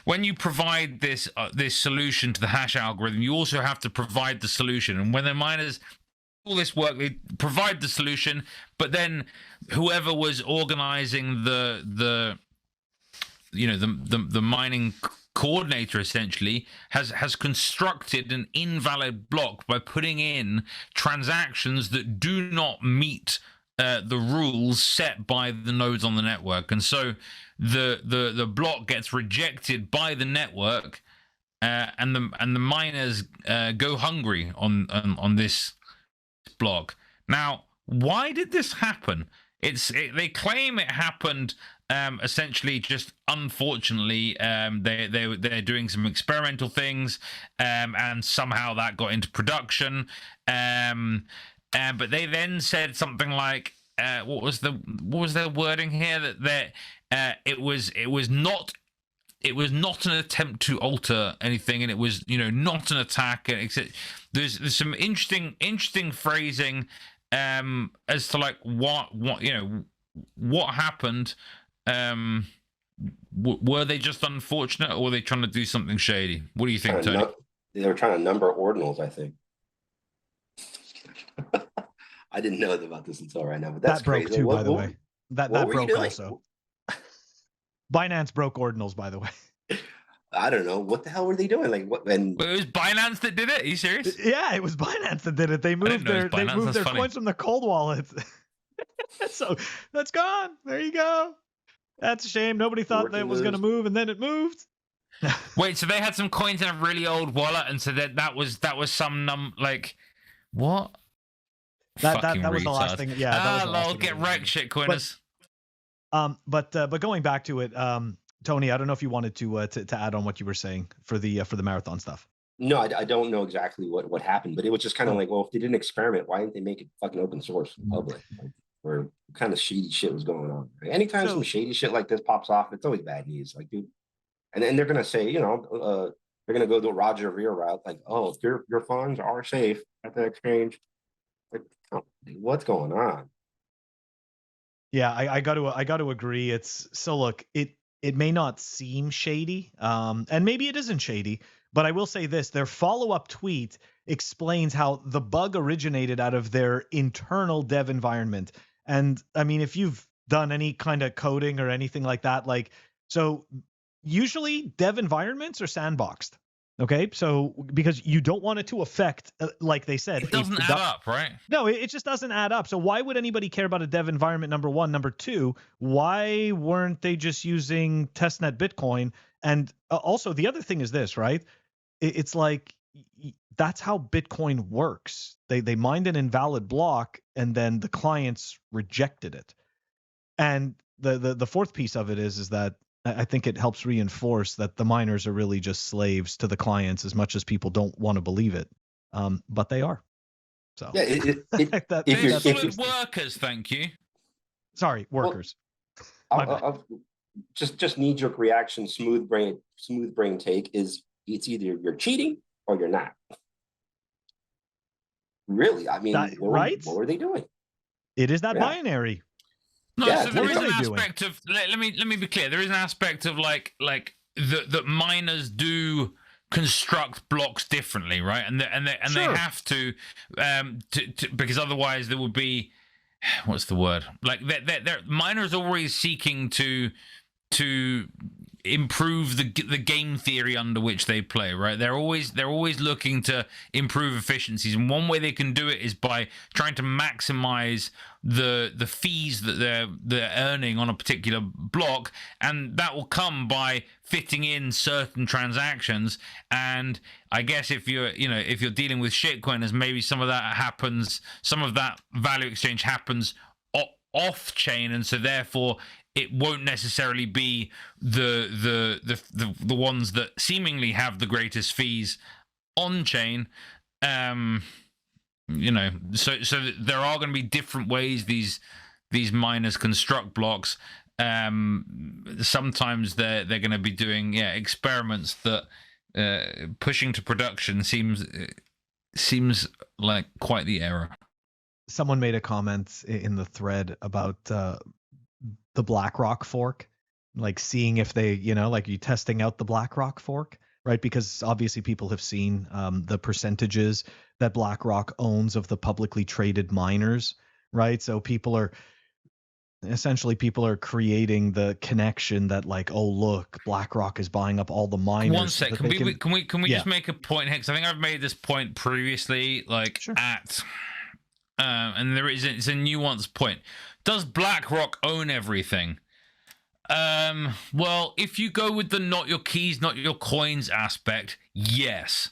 when you provide this solution to the hash algorithm, you also have to provide the solution. And when the miners all this work, they provide the solution, but then whoever was organizing the mining coordinator essentially has constructed an invalid block by putting in transactions that do not meet the rules set by the nodes on the network, and so the block gets rejected by the network, and the miners go hungry on this block. Now, why did this happen? They claim it happened essentially just unfortunately they're doing some experimental things, and somehow that got into production, but they then said something like what was their wording here, that it was not an attempt to alter anything, and it was not an attack, and there's some interesting phrasing as to like what happened. Were they just unfortunate, or were they trying to do something shady? What do you think, Tony? They were trying to number ordinals, I think. I didn't know about this until right now, but that's that broke crazy. too, by the way. That broke doing? also. Binance broke ordinals, by the way. I don't know what the hell were they doing. Like what? And it was Binance that did it. Are you serious? Yeah, it was Binance that did it. They moved their coins from the cold wallets. So that's gone. There you go. That's a shame. Nobody thought that was going to move, and then it moved. Wait, so they had some coins in a really old wallet, and so that was some like what? That was the last thing. Yeah. That was the last thing get wrecked, shitcoiners. But going back to it, Tony, I don't know if you wanted to add on what you were saying for the marathon stuff. No, I don't know exactly what happened, but it was just kind of like, well, if they didn't experiment, why didn't they make it fucking open source public? Like, where kind of shady shit was going on. Right? Anytime some shady shit like this pops off, it's always bad news. Like, dude, and then they're gonna say, they're gonna go the Roger Ver route, like, oh, your funds are safe at the exchange. Like, oh, what's going on? Yeah, I got to agree. It's so look, it may not seem shady, and maybe it isn't shady, but I will say this: their follow-up tweet explains how the bug originated out of their internal dev environment. And I mean, if you've done any kind of coding or anything like that, like, so usually dev environments are sandboxed. Okay, so because you don't want it to affect, like they said, it doesn't add up, right? No, it just doesn't add up. So why would anybody care about a dev environment? Number one. Number two, why weren't they just using testnet Bitcoin? And also the other thing is this, right? It's like that's how Bitcoin works. They mined an invalid block, and then the clients rejected it. And the fourth piece of it is that I think it helps reinforce that the miners are really just slaves to the clients, as much as people don't want to believe it. but they are. So Yeah, that, if you're- They're if solid workers, thank you. sorry, workers. My bad. I'll just knee-jerk reaction, smooth brain take is it's either you're cheating or you're not. Really, I mean, Right? What were they doing? It is that Yeah. binary. No, Yeah, so there what is are an they doing? aspect of let me be clear. There is an aspect of like that miners do construct blocks differently, right? And they Sure. have to because otherwise there would be what's the word? Like they're miners are always seeking to improve the game theory under which they play, right? They're always looking to improve efficiencies, and one way they can do it is by trying to maximize the fees that they're earning on a particular block, and that will come by fitting in certain transactions. And I guess if you're dealing with shitcoiners, maybe some of that value exchange happens off chain, and so therefore it won't necessarily be the ones that seemingly have the greatest fees on chain. So there are going to be different ways these miners construct blocks. Sometimes they're going to be doing experiments that pushing to production seems like quite the error. Someone made a comment in the thread about the BlackRock fork, like seeing if they, like you testing out the BlackRock fork, right? Because obviously people have seen the percentages that BlackRock owns of the publicly traded miners, right? So people are creating the connection that like, oh look, BlackRock is buying up all the miners. One sec, can we Yeah. just make a point here? Because I think I've made this point previously, like Sure. and it's a nuanced point. Does BlackRock own everything? Well, if you go with the not your keys, not your coins aspect, yes.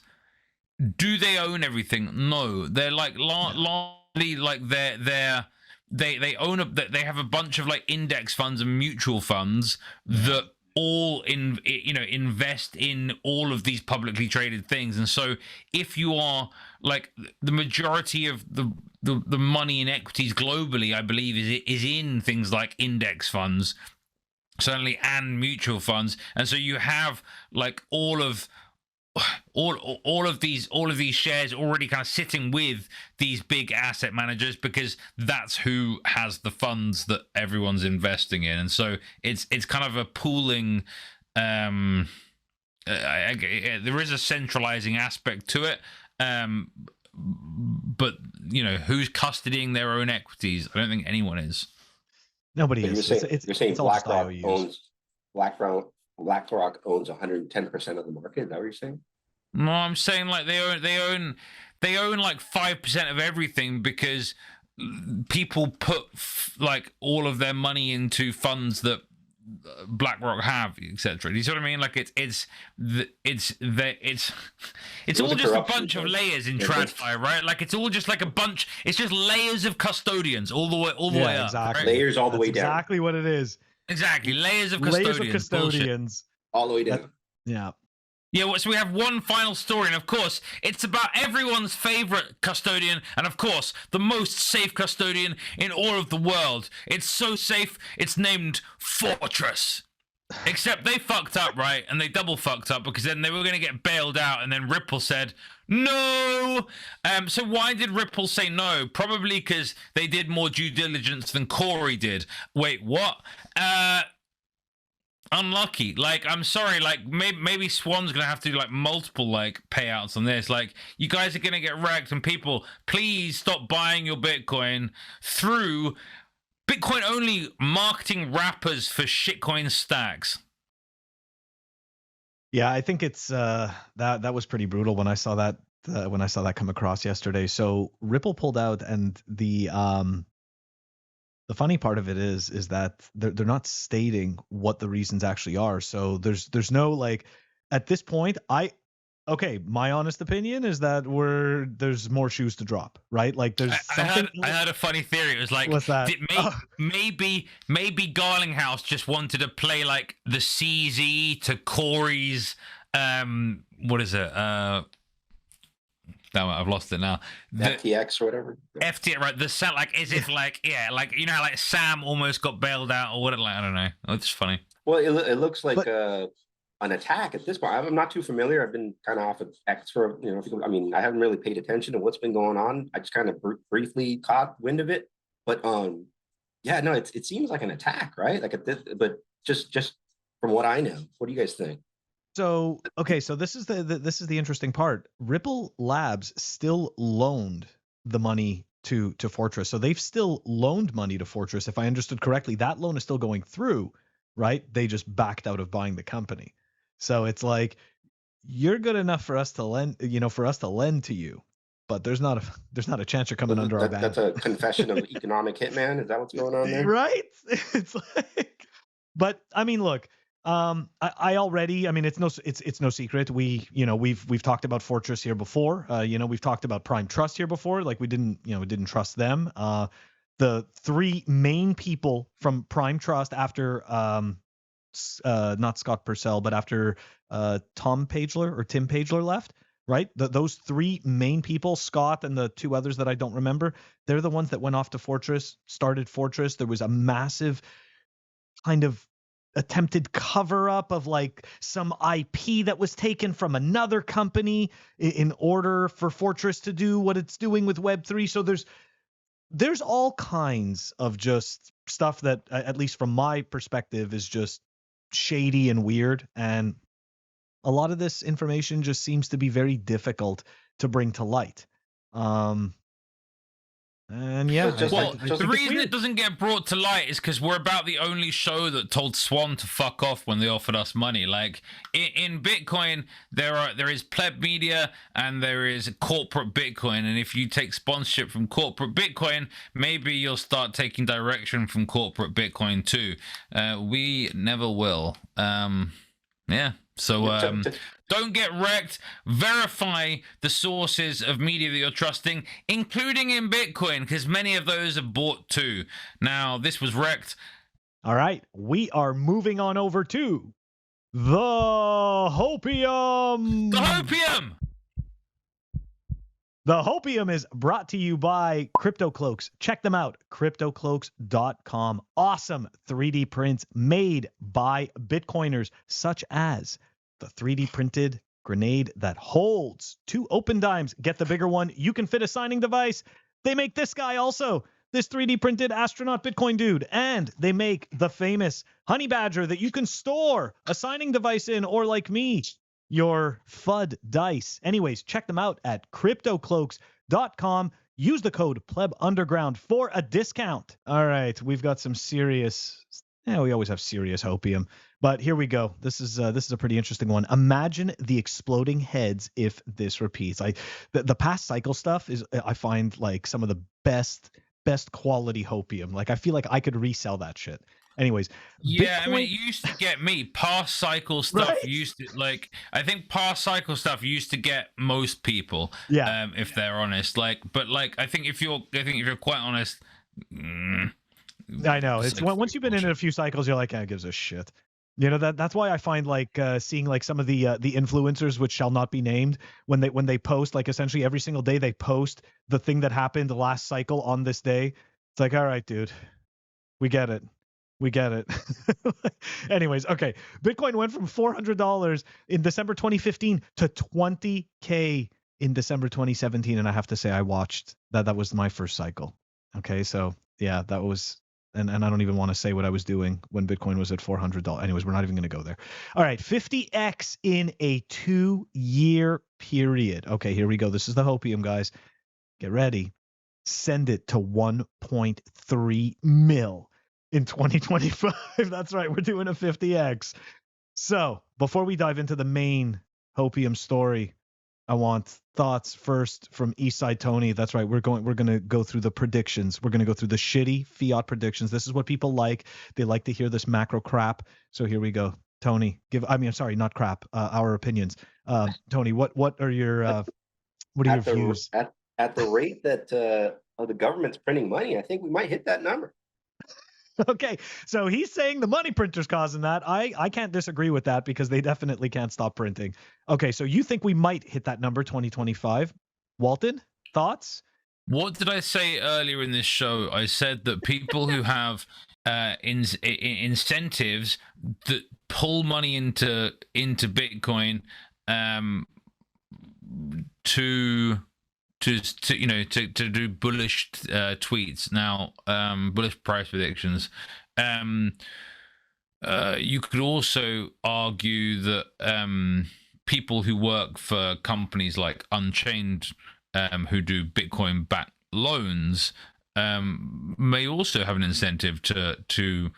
Do they own everything? No. They're like largely like they own they have a bunch of like index funds and mutual funds that all invest in all of these publicly traded things. And so if you are like the majority of the money in equities globally, I believe is in things like index funds, certainly, and mutual funds. And so you have like all of these shares already kind of sitting with these big asset managers, because that's who has the funds that everyone's investing in. And so it's kind of a pooling. There is a centralizing aspect to it, but who's custodying their own equities? I don't think anyone is. Nobody But is. you're saying it's all just BlackRock IOUs. owns BlackRock owns 110% of the market. Is that what you're saying? No, I'm saying like they own like 5% of everything, because people put like all of their money into funds that BlackRock have, etc. Do you see what I mean? Like it's all just a bunch of layers in TradFi, right? Like it's all just like a bunch. It's just layers of custodians all the way up. Exactly. Right? Layers all the way down. Exactly what it is. Exactly, layers of custodians. Layers of custodians. All the way down. Yeah. Yeah, well, so we have one final story, and of course, it's about everyone's favorite custodian, and of course, the most safe custodian in all of the world. It's so safe, it's named Fortress. Except they fucked up, right? And they double fucked up, because then they were going to get bailed out, and then Ripple said, no! So why did Ripple say no? Probably because they did more due diligence than Corey did. Wait, what? Unlucky. Like, I'm sorry, like maybe Swan's gonna have to do like multiple like payouts on this. Like, you guys are gonna get wrecked, and people, please stop buying your Bitcoin through Bitcoin only marketing wrappers for shitcoin stacks. Yeah, I think it's that was pretty brutal when I saw that come across yesterday. So Ripple pulled out, and the funny part of it is that they're not stating what the reasons actually are. So there's no like at this point. My honest opinion is that there's more shoes to drop, right? Like there's something. I had a funny theory. It was like, what's that? Maybe Garlinghouse just wanted to play like the CZ to Corey's what is it? Damn it, I've lost it now. FTX or whatever. FTX, right? The sound, like, as if, like, yeah, like, you know, like Sam almost got bailed out or what? Like, I don't know. It's funny. Well, it looks like an attack at this point. I'm not too familiar. I've been kind of off of X for, I mean, I haven't really paid attention to what's been going on. I just kind of briefly caught wind of it. But yeah, no, it seems like an attack, right? Like but just from what I know, what do you guys think? So okay, so this is the interesting part. Ripple Labs still loaned the money to Fortress, so they've still loaned money to Fortress. If I understood correctly, that loan is still going through, right? They just backed out of buying the company. So it's like, you're good enough for us to lend, to you, but there's not a chance you're coming under our ban. That's a confession of economic hitman. Is that what's going on there? Right? It's like, but I mean, look, I already, I mean, it's no secret. We've talked about Fortress here before. We've talked about Prime Trust here before. Like we didn't trust them. The three main people from Prime Trust after, not Scott Purcell, but after Tim Pagler left, right? Those three main people, Scott and the two others that I don't remember, they're the ones that went off to Fortress, started Fortress. There was a massive kind of attempted cover up of like some IP that was taken from another company in order for Fortress to do what it's doing with Web3. So there's all kinds of just stuff that, at least from my perspective, is just shady and weird. And a lot of this information just seems to be very difficult to bring to light. And yeah, the reason it doesn't get brought to light is because we're about the only show that told Swan to fuck off when they offered us money. Like in Bitcoin, there is Pleb Media and there is corporate Bitcoin, and if you take sponsorship from corporate Bitcoin, maybe you'll start taking direction from corporate Bitcoin too. We never will. Yeah. So don't get wrecked. Verify the sources of media that you're trusting, including in Bitcoin, because many of those are bought too. Now, this was wrecked. All right, we are moving on over to the Hopium. The Hopium! The Hopium is brought to you by CryptoCloaks. Check them out, cryptocloaks.com. Awesome 3D prints made by Bitcoiners, such as the 3D printed grenade that holds 2 open dimes. Get the bigger one. You can fit a signing device. They make this guy also, this 3D printed astronaut Bitcoin dude. And they make the famous honey badger that you can store a signing device in, or like me, your FUD dice. Anyways, check them out at cryptocloaks.com. Use the code PlebUnderground for a discount. All right, we've got some serious, we always have serious Hopium, but here we go. This is a pretty interesting one. Imagine the exploding heads if this repeats. The past cycle stuff is, I find, like some of the best quality Hopium. Like I feel like I could resell that shit. Anyways, yeah, Bitcoin... I mean, it used to get me. Past cycle stuff right? used to, like, I think past cycle stuff used to get most people. Yeah. If they're honest, like, but like, I think if you're quite honest, I know it's like, once you've been in it a few cycles, you're like, who gives a shit. That's why I find like seeing like some of the influencers, which shall not be named, when they post, like essentially every single day they post the thing that happened the last cycle on this day. It's like, all right, dude, we get it. Anyways, okay. Bitcoin went from $400 in December 2015 to $20K in December 2017. And I have to say, I watched that. That was my first cycle. Okay. So yeah, that was, and I don't even want to say what I was doing when Bitcoin was at $400. Anyways, we're not even going to go there. All right. 50X in a 2-year period. Okay, here we go. This is the Hopium, guys. Get ready. Send it to 1.3 mil. In 2025. That's right. We're doing a 50X. So before we dive into the main Hopium story, I want thoughts first from EastSideTony. That's right. We're going to go through the predictions. We're going to go through the shitty fiat predictions. This is what people like. They like to hear this macro crap. So here we go. Tony, not crap. Our opinions. Tony, what are your views? At the rate that the government's printing money, I think we might hit that number. Okay, so he's saying the money printer's causing that. I can't disagree with that because they definitely can't stop printing. Okay, so you think we might hit that number 2025? Walton, thoughts? What did I say earlier in this show? I said that people who have incentives that pull money into Bitcoin to do bullish tweets now, bullish price predictions. You could also argue that people who work for companies like Unchained, who do Bitcoin-backed loans, may also have an incentive to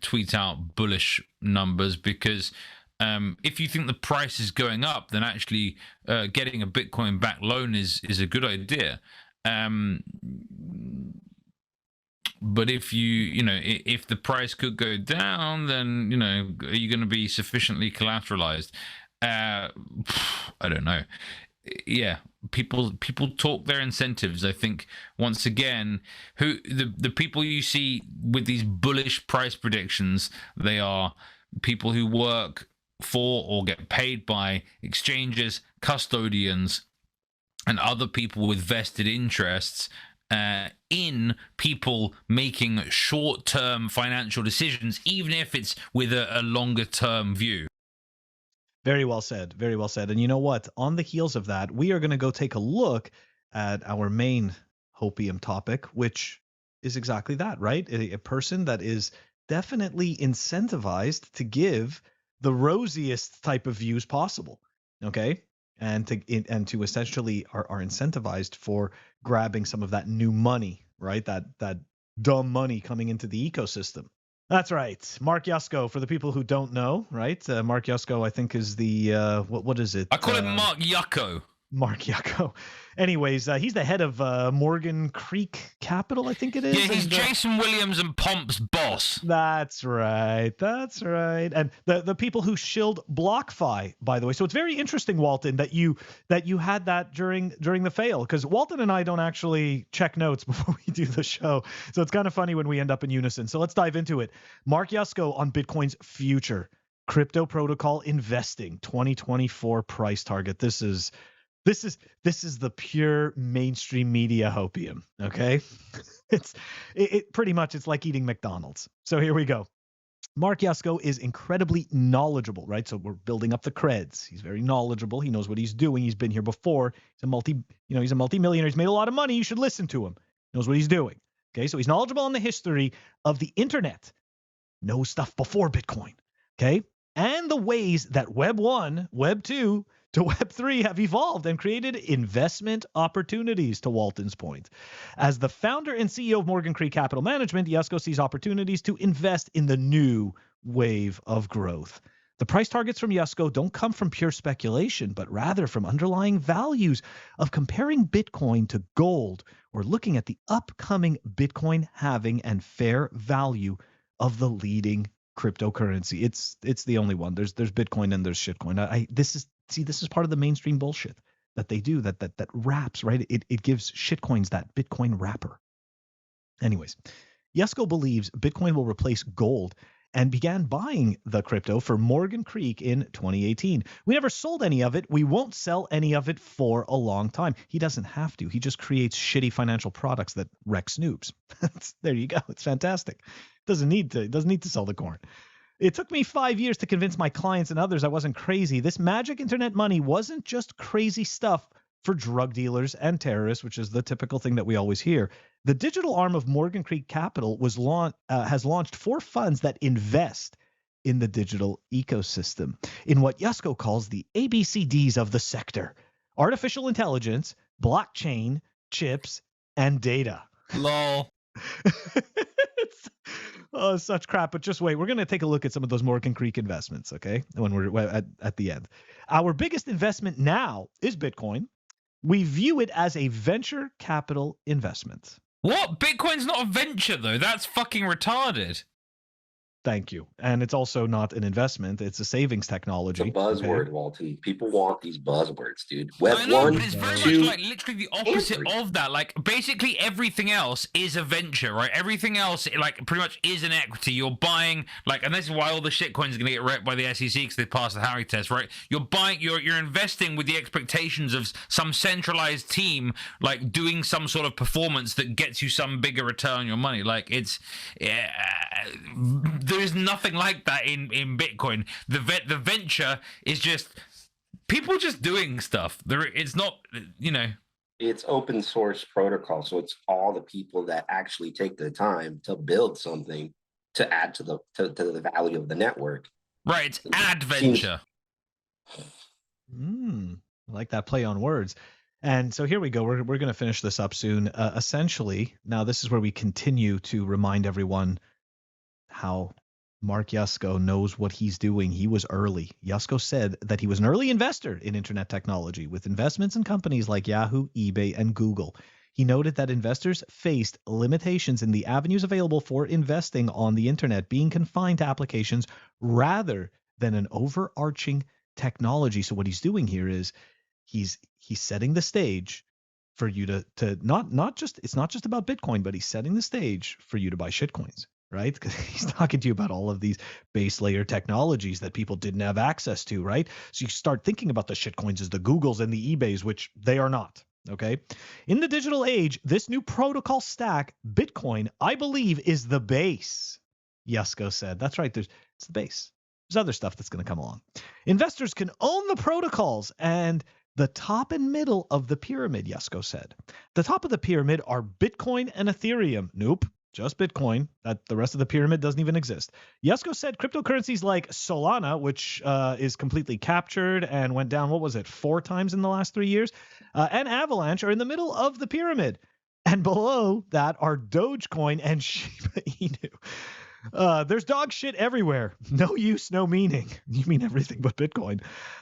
tweet out bullish numbers, because if you think the price is going up, then actually getting a Bitcoin-backed loan is a good idea. But if if the price could go down, then are you going to be sufficiently collateralized? I don't know. Yeah, people talk their incentives. I think once again, who the people you see with these bullish price predictions, they are people who work for or get paid by exchanges, custodians, and other people with vested interests in people making short-term financial decisions, even if it's with a longer-term view. Very well said. Very well said. And you know what? On the heels of that, we are going to go take a look at our main Hopium topic, which is exactly that, right? A person that is definitely incentivized to give the rosiest type of views possible, okay? And to essentially are incentivized for grabbing some of that new money, right? That dumb money coming into the ecosystem. That's right. Mark Yusko, for the people who don't know, right? Mark Yusko, I think, is the what is it? I call him Mark Yucko. Mark Yucko. Anyways, he's the head of Morgan Creek Capital, I think it is. Yeah, he's Jason Williams and Pomp's boss. That's right. That's right. And the people who shilled BlockFi, by the way. So it's very interesting, Walton, that you had that during the fail, because Walton and I don't actually check notes before we do the show. So it's kind of funny when we end up in unison. So let's dive into it. Mark Yusko on Bitcoin's future. Crypto protocol investing 2024 price target. This is the pure mainstream media hopium, okay? It pretty much, it's like eating McDonald's. So here we go. Mark Yusko is incredibly knowledgeable, right? So we're building up the creds. He's very knowledgeable. He knows what he's doing. He's been here before. He's a multi-millionaire. He's made a lot of money. You should listen to him. He knows what he's doing. Okay, so he's knowledgeable on the history of the internet. Knows stuff before Bitcoin. Okay, and the ways that Web 1, Web 2, to Web 3 have evolved and created investment opportunities, to Walton's point. As the founder and CEO of Morgan Creek Capital Management, Yusko sees opportunities to invest in the new wave of growth. The price targets from Yusko don't come from pure speculation, but rather from underlying values of comparing Bitcoin to gold, or looking at the upcoming Bitcoin halving and fair value of the leading cryptocurrency. It's the only one. There's Bitcoin and there's shitcoin. This is part of the mainstream bullshit that they do, that wraps, right? It gives shitcoins that Bitcoin wrapper. Anyways, Yusko believes Bitcoin will replace gold and began buying the crypto for Morgan Creek in 2018. We never sold any of it. We won't sell any of it for a long time. He doesn't have to. He just creates shitty financial products that wreck snoobs. There you go. It's fantastic. Doesn't need to sell the corn. It took me 5 years to convince my clients and others I wasn't crazy. This magic internet money wasn't just crazy stuff for drug dealers and terrorists, which is the typical thing that we always hear. The digital arm of Morgan Creek Capital has launched 4 funds that invest in the digital ecosystem, in what Yusko calls the ABCDs of the sector: artificial intelligence, blockchain, chips, and data. Lol. Oh, such crap. But just wait. We're going to take a look at some of those Morgan Creek investments, okay, when we're at the end. Our biggest investment now is Bitcoin. We view it as a venture capital investment. What? Bitcoin's not a venture, though. That's fucking retarded. Thank you. And it's also not an investment. It's a savings technology. It's a buzzword, okay? Walton. People want these buzzwords, dude. Web I know, one, but it's very two, much like literally the opposite and three. of that. Like basically everything else is a venture, right? Everything else, like pretty much, is an equity. You're buying, like, and this is why all the shitcoins are going to get wrecked by the SEC because they passed the Harry test, right? You're buying, you're investing with the expectations of some centralized team, like doing some sort of performance that gets you some bigger return on your money. Like it's, there's nothing like that in Bitcoin. The venture is just people just doing stuff. It's not, It's open source protocol, so it's all the people that actually take the time to build something to add to the value of the network. Right, it's adventure. I like that play on words. And so here we go. We're going to finish this up soon. Essentially, now this is where we continue to remind everyone how Mark Yusko knows what he's doing. He was early. Yusko said that he was an early investor in internet technology with investments in companies like Yahoo, eBay, and Google. He noted that investors faced limitations in the avenues available for investing on the internet being confined to applications rather than an overarching technology. So what he's doing here is he's setting the stage for you to not just, it's not just about Bitcoin, but he's setting the stage for you to buy shitcoins, right? Because he's talking to you about all of these base layer technologies that people didn't have access to, right? So you start thinking about the shitcoins as the Googles and the eBays, which they are not. Okay. In the digital age, this new protocol stack, Bitcoin, I believe, is the base. Yusko said. That's right. It's the base. There's other stuff that's going to come along. Investors can own the protocols and the top and middle of the pyramid, Yusko said. The top of the pyramid are Bitcoin and Ethereum. Nope. Just Bitcoin. That the rest of the pyramid doesn't even exist. Yusko said cryptocurrencies like Solana, which is completely captured and went down, what was it, 4 times in the last 3 years, and Avalanche are in the middle of the pyramid. And below that are Dogecoin and Shiba Inu. There's dog shit everywhere. No use, no meaning. You mean everything but Bitcoin.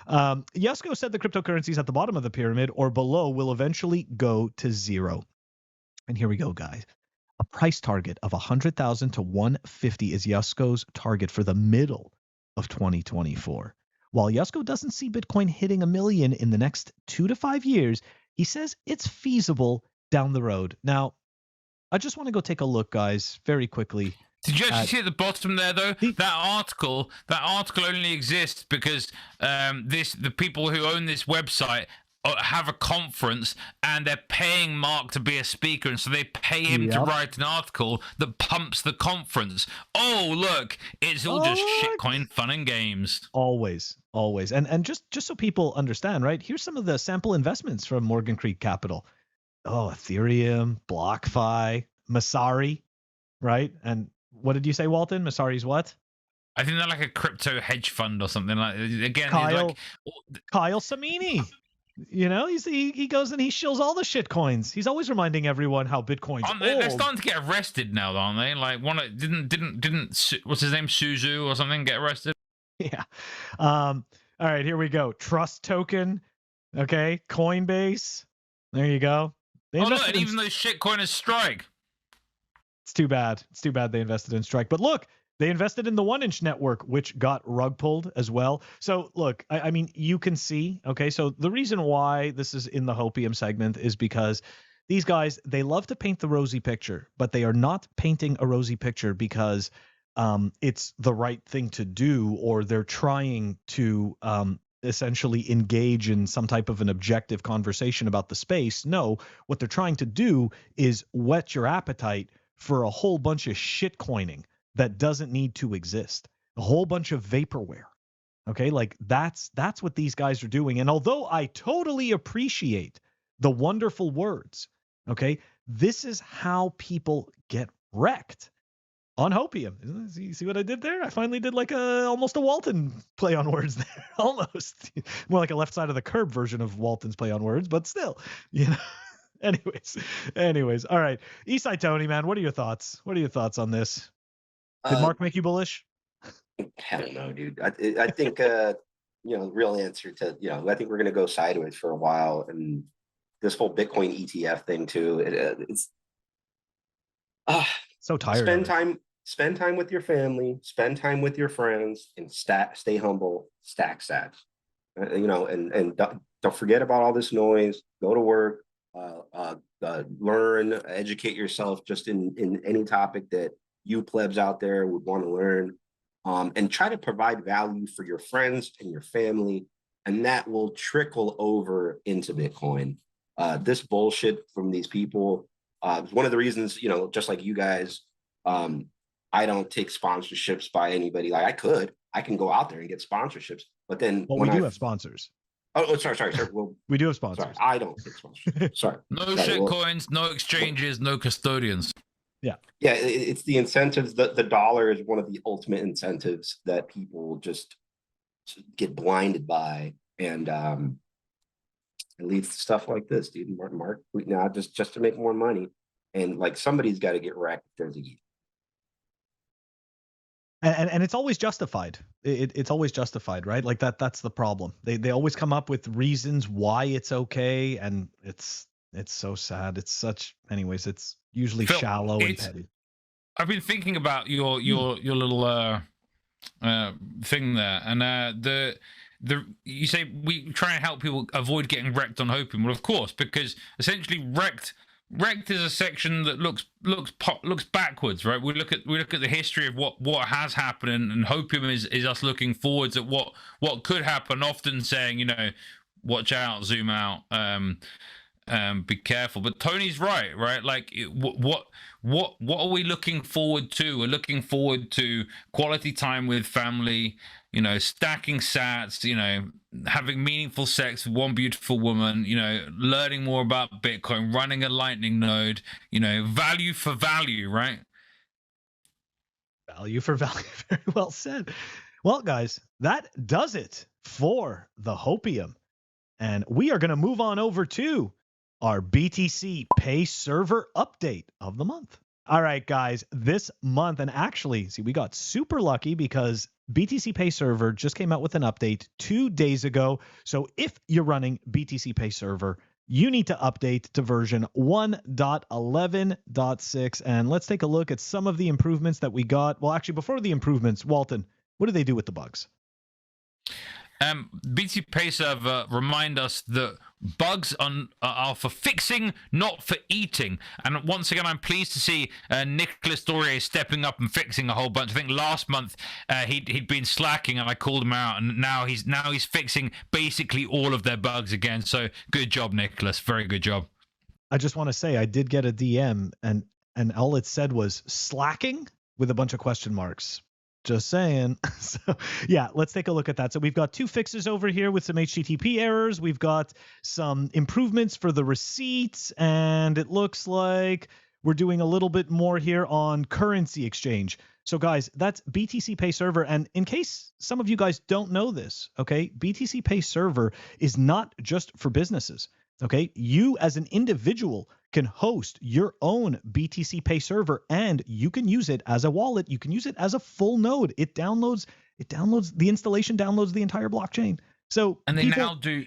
Yusko said the cryptocurrencies at the bottom of the pyramid or below will eventually go to zero. And here we go, guys. A price target of 100,000 to 150 is Yusko's target for the middle of 2024. While Yusko doesn't see Bitcoin hitting $1 million in the next 2 to 5 years, he says it's feasible down the road. Now, I just want to go take a look, guys, very quickly. Did you actually see at the bottom there, though? That article only exists because the people who own this website have a conference and they're paying Mark to be a speaker, and so they pay him to write an article that pumps the conference. Oh, look, it's all just shitcoin fun and games. Always. And just so people understand, right? Here's some of the sample investments from Morgan Creek Capital. Oh, Ethereum, BlockFi, Masari, right? And what did you say, Walton? Masari's what? I think they're like a crypto hedge fund or something. Like, again, Kyle Samini. You know, he goes and he shills all the shit coins. He's always reminding everyone how Bitcoin's old. They're starting to get arrested now, aren't they? Like didn't what's his name, Suzu or something, get arrested? Yeah. All right, here we go. Trust token. Okay, Coinbase. There you go. Look, and even though shitcoin is Strike. It's too bad. It's too bad they invested in Strike. But look, they invested in the 1inch network, which got rug pulled as well. So look, I mean, you can see, okay, so the reason why this is in the Hopium segment is because these guys, they love to paint the rosy picture, but they are not painting a rosy picture because it's the right thing to do, or they're trying to essentially engage in some type of an objective conversation about the space. No, what they're trying to do is whet your appetite for a whole bunch of shit coining that doesn't need to exist. A whole bunch of vaporware. Okay, like that's what these guys are doing. And although I totally appreciate the wonderful words, okay, this is how people get wrecked on Hopium. See what I did there? I finally did like almost a Walton play on words there. Almost. More like a left side of the curb version of Walton's play on words, but still, you know. Anyways. All right. EastSideTony, man, what are your thoughts? What are your thoughts on this? Did Mark make you bullish? I don't know, dude. I think, the real answer to, I think we're going to go sideways for a while. And this whole Bitcoin ETF thing too, it's so tired. Spend time spend time with your family, spend time with your friends, and stay humble, stack sats. And don't forget about all this noise. Go to work, learn, educate yourself just in any topic that you plebs out there would want to learn, and try to provide value for your friends and your family, and that will trickle over into Bitcoin. This bullshit from these people is one of the reasons, just like you guys, I don't take sponsorships by anybody. Like I can go out there and get sponsorships, but then Well, we do have sponsors. Oh, sorry. Well, we do have sponsors. Sorry, I don't get sponsorships. Sorry. No shit coins, no exchanges, no custodians. Yeah. It's the incentives. The dollar is one of the ultimate incentives that people just get blinded by, and it leads to stuff like this, dude. Mark, now just to make more money, and like somebody's got to get wrecked if there's a year. And it's always justified. It's always justified, right? Like that's the problem. They always come up with reasons why it's okay, and it's so sad. Anyways, it's usually Phil, shallow and petty. I've been thinking about your little thing there, and you say we try and help people avoid getting wrecked on Hopium. Well, of course, because essentially REKT is a section that looks backwards, right? We look at the history of what has happened, and Hopium is us looking forwards at what could happen. Often saying, watch out, zoom out, be careful. But Tony's right? Like, what are we looking forward to? We're looking forward to quality time with family. Stacking sats, having meaningful sex with one beautiful woman, learning more about Bitcoin, running a Lightning node, value for value, right? Value for value. Very well said. Well, guys, that does it for the Hopium. And we are going to move on over to our BtcPayServer update of the month. All right, guys, this month, and actually, we got super lucky because BtcPayServer just came out with an update 2 days ago. So if you're running BtcPayServer, you need to update to version 1.11.6. And let's take a look at some of the improvements that we got. Well, actually, before the improvements, Walton, what do they do with the bugs? BtcPayServer remind us that bugs are for fixing, not for eating. And once again, I'm pleased to see Nicholas Dorier stepping up and fixing a whole bunch. I think last month he'd been slacking, and I called him out, and now he's fixing basically all of their bugs again. So good job, Nicholas. Very good job. I just want to say I did get a DM, and all it said was slacking with a bunch of question marks. Just saying. So yeah, let's take a look at that. So we've got 2 fixes over here with some HTTP errors. We've got some improvements for the receipts, and it looks like we're doing a little bit more here on currency exchange. So guys, that's BtcPayServer. And in case some of you guys don't know this, okay, BtcPayServer is not just for businesses. Okay, you as an individual can host your own BtcPayServer, and you can use it as a wallet. You can use it as a full node. It downloads the installation, downloads the entire blockchain. So and they now do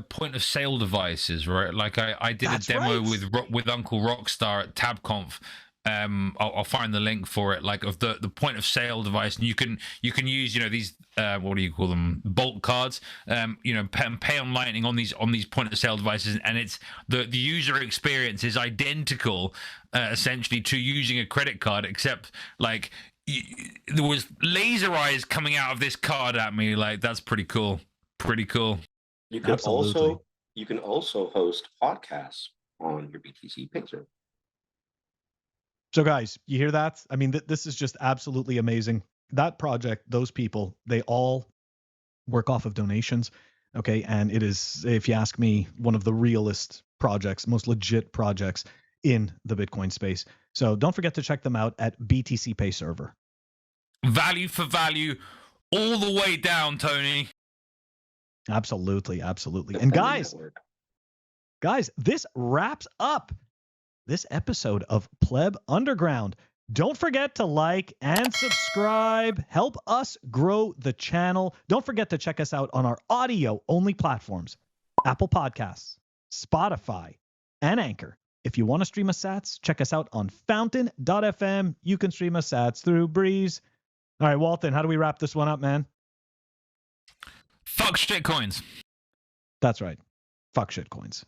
point of sale devices, right? Like I did a demo with Uncle Rockstar at TabConf. I'll find the link for it, like of the point of sale device, and you can use these what do you call them, Bolt cards, pay on Lightning on these point of sale devices, and it's the user experience is identical essentially to using a credit card, except like there was laser eyes coming out of this card at me. Like, that's pretty cool. You can also host podcasts on your BtcPayServer. So guys, you hear that? I mean, this is just absolutely amazing. That project, those people, they all work off of donations. Okay. And it is, if you ask me, one of the realest projects, most legit projects in the Bitcoin space. So don't forget to check them out at BtcPayServer. Value for value all the way down, Tony. Absolutely. And guys, this wraps up this episode of Pleb Underground. Don't forget to like and subscribe. Help us grow the channel. Don't forget to check us out on our audio-only platforms, Apple Podcasts, Spotify, and Anchor. If you want to stream us sats, check us out on fountain.fm. You can stream us sats through Breeze. All right, Walton, how do we wrap this one up, man? Fuck shitcoins. That's right. Fuck shitcoins.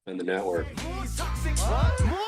And the network. What?